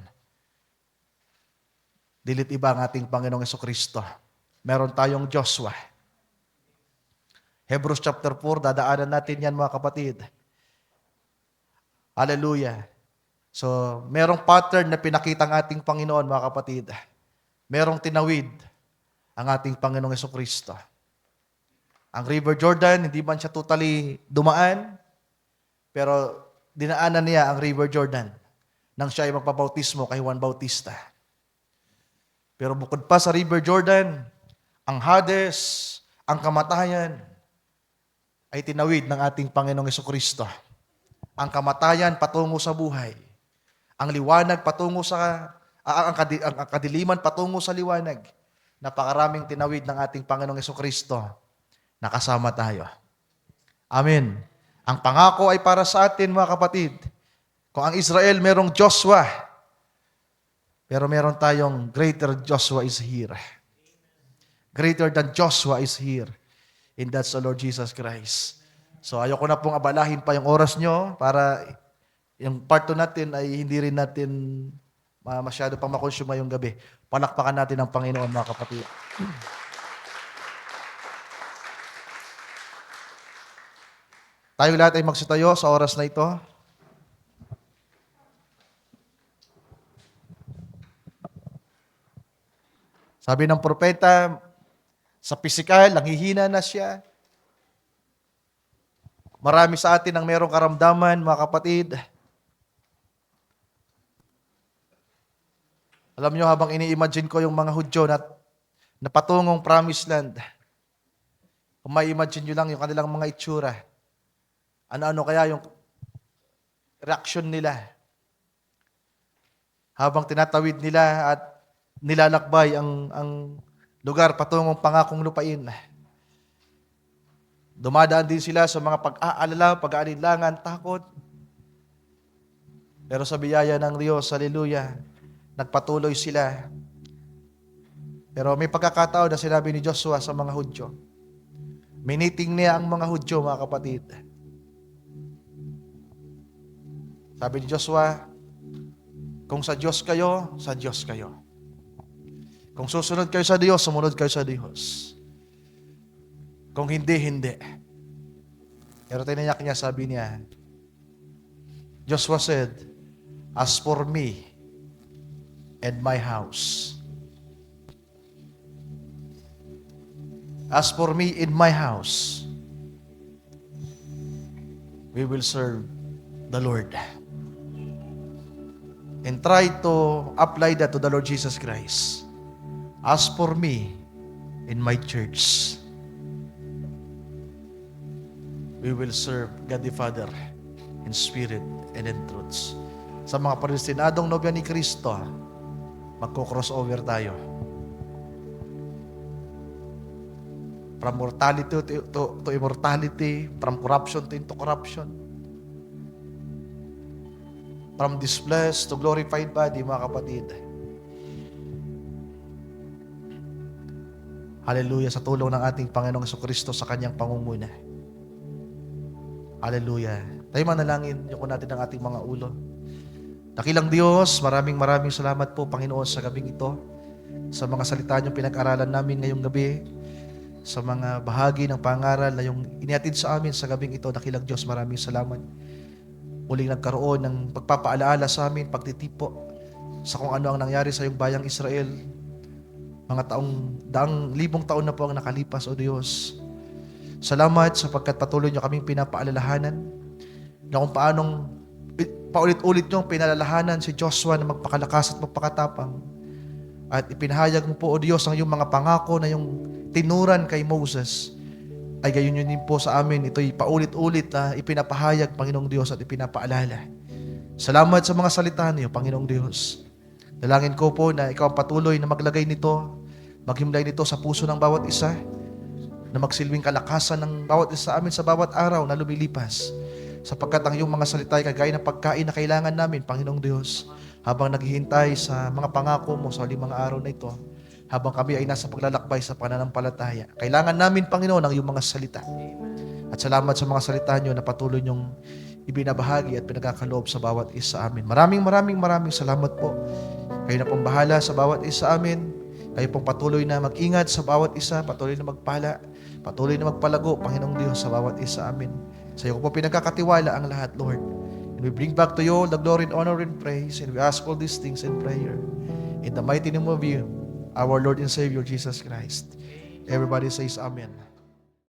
Dilit iba ang ating Panginoong Jesucristo. Meron tayong Joshua. Hebrews chapter 4, dadaanan natin yan, mga kapatid. Hallelujah. So, merong pattern na pinakita ng ating Panginoon, mga kapatid. Merong tinawid ang ating Panginoong Jesucristo. Ang River Jordan, hindi man siya totally dumaan, pero dinaanan niya ang River Jordan nang siya ay magpabautismo kay Juan Bautista. Pero bukod pa sa River Jordan, ang Hades, ang kamatayan, ay tinawid ng ating Panginoong Jesucristo. Ang kamatayan patungo sa buhay. Ang liwanag patungo sa, ang kadiliman patungo sa liwanag. Napakaraming tinawid ng ating Panginoong Jesucristo na kasama tayo. Amen. Ang pangako ay para sa atin, mga kapatid. Kung ang Israel merong Joshua, pero meron tayong greater Joshua is here. Greater than Joshua is here. And that's the Lord Jesus Christ. So ayoko na pong abalahin pa yung oras nyo para yung part 2 natin ay hindi rin natin masyado pang makonsuma yung gabi. Palakpakan natin ang Panginoon, mga kapatid. Tayo lahat ay magsitayo sa oras na ito. Sabi ng propeta, sa pisikal, nanghihina na siya. Marami sa atin ang merong karamdaman, mga kapatid. Alam nyo, habang ini-imagine ko yung mga Hudyo na patungong promised land, kung may imagine nyo lang yung kanilang mga itsura, ano-ano kaya yung reaction nila habang tinatawid nila at nilalakbay ang lugar patungong pangakong lupain. Dumadaan din sila sa mga pag-aalala, pag-aalinlangan, takot. Pero sa biyaya ng Diyos, hallelujah, nagpatuloy sila. Pero may pagkakataon na sinabi ni Joshua sa mga Hudyo. Miniting niya ang mga Hudyo, mga kapatid. Sabi ni Joshua, kung sa Diyos kayo, sa Diyos kayo. Kung susunod kayo sa Diyos, sumunod kayo sa Diyos. Kung hindi, hindi. Pero tinayak niya, sabi niya, Joshua said, as for me and my house, as for me in my house, we will serve the Lord. And try to apply that to the Lord Jesus Christ. As for me in my church, we will serve God the Father in spirit and in truth. Sa mga predestinadong nobya ni Kristo, magko-crossover tayo. From mortality to immortality, from corruption to into corruption, from this blessed to glorified body, mga kapatid. Hallelujah, sa tulong ng ating Panginoong Jesucristo sa kanyang pangunguna. Hallelujah. Tayo manalangin, yuko natin ang ating mga ulo. Dakilang Diyos, maraming salamat po, Panginoon, sa gabing ito, sa mga salita niyong pinag-aralan namin ngayong gabi, sa mga bahagi ng pangaral na yung inihatid sa amin sa gabing ito. Dakilang Diyos, maraming salamat. Muling nagkaroon ng pagpapaalaala sa amin, pagtitipo sa kung ano ang nangyari sa iyong bayang Israel. Mga libong taon na po ang nakalipas, O Diyos. Salamat sapagkat patuloy niyo kaming pinapaalalahanan na kung paanong paulit-ulit niyong pinalalahanan si Joshua na magpakalakas at magpakatapang. At ipinahayag mo po, O Diyos, ang iyong mga pangako na yung tinuran kay Moses, ay gayon yun din po sa amin. Ito'y paulit-ulit na ipinapahayag, Panginoong Diyos, at ipinapaalala. Salamat sa mga salita niyo, Panginoong Diyos. Dalangin ko po na ikaw ang patuloy na maglagay nito, maghimlay nito sa puso ng bawat isa, na magsilbing kalakasan ng bawat isa sa amin sa bawat araw na lumilipas. Sapagkat ang iyong mga salita ay kagaya ng pagkain na kailangan namin, Panginoong Diyos, habang naghihintay sa mga pangako mo sa limang araw na ito, habang kami ay nasa paglalakbay sa pananampalataya. Kailangan namin, Panginoon, ang iyong mga salita. At salamat sa mga salita niyo na patuloy niyong ibinabahagi at pinagkakaloob sa bawat isa amin. Maraming salamat po. Kayo na pong bahala sa bawat isa amin. Kayo pong patuloy na mag-ingat sa bawat isa, patuloy na magpala, patuloy na magpalago, Panginoong Diyos, sa bawat isa amin. Sa iyo ko po pinagkakatiwala ang lahat, Lord. And we bring back to you all the glory and honor and praise, and we ask all these things in prayer. In the mighty name of you, our Lord and Savior, Jesus Christ. Everybody says Amen.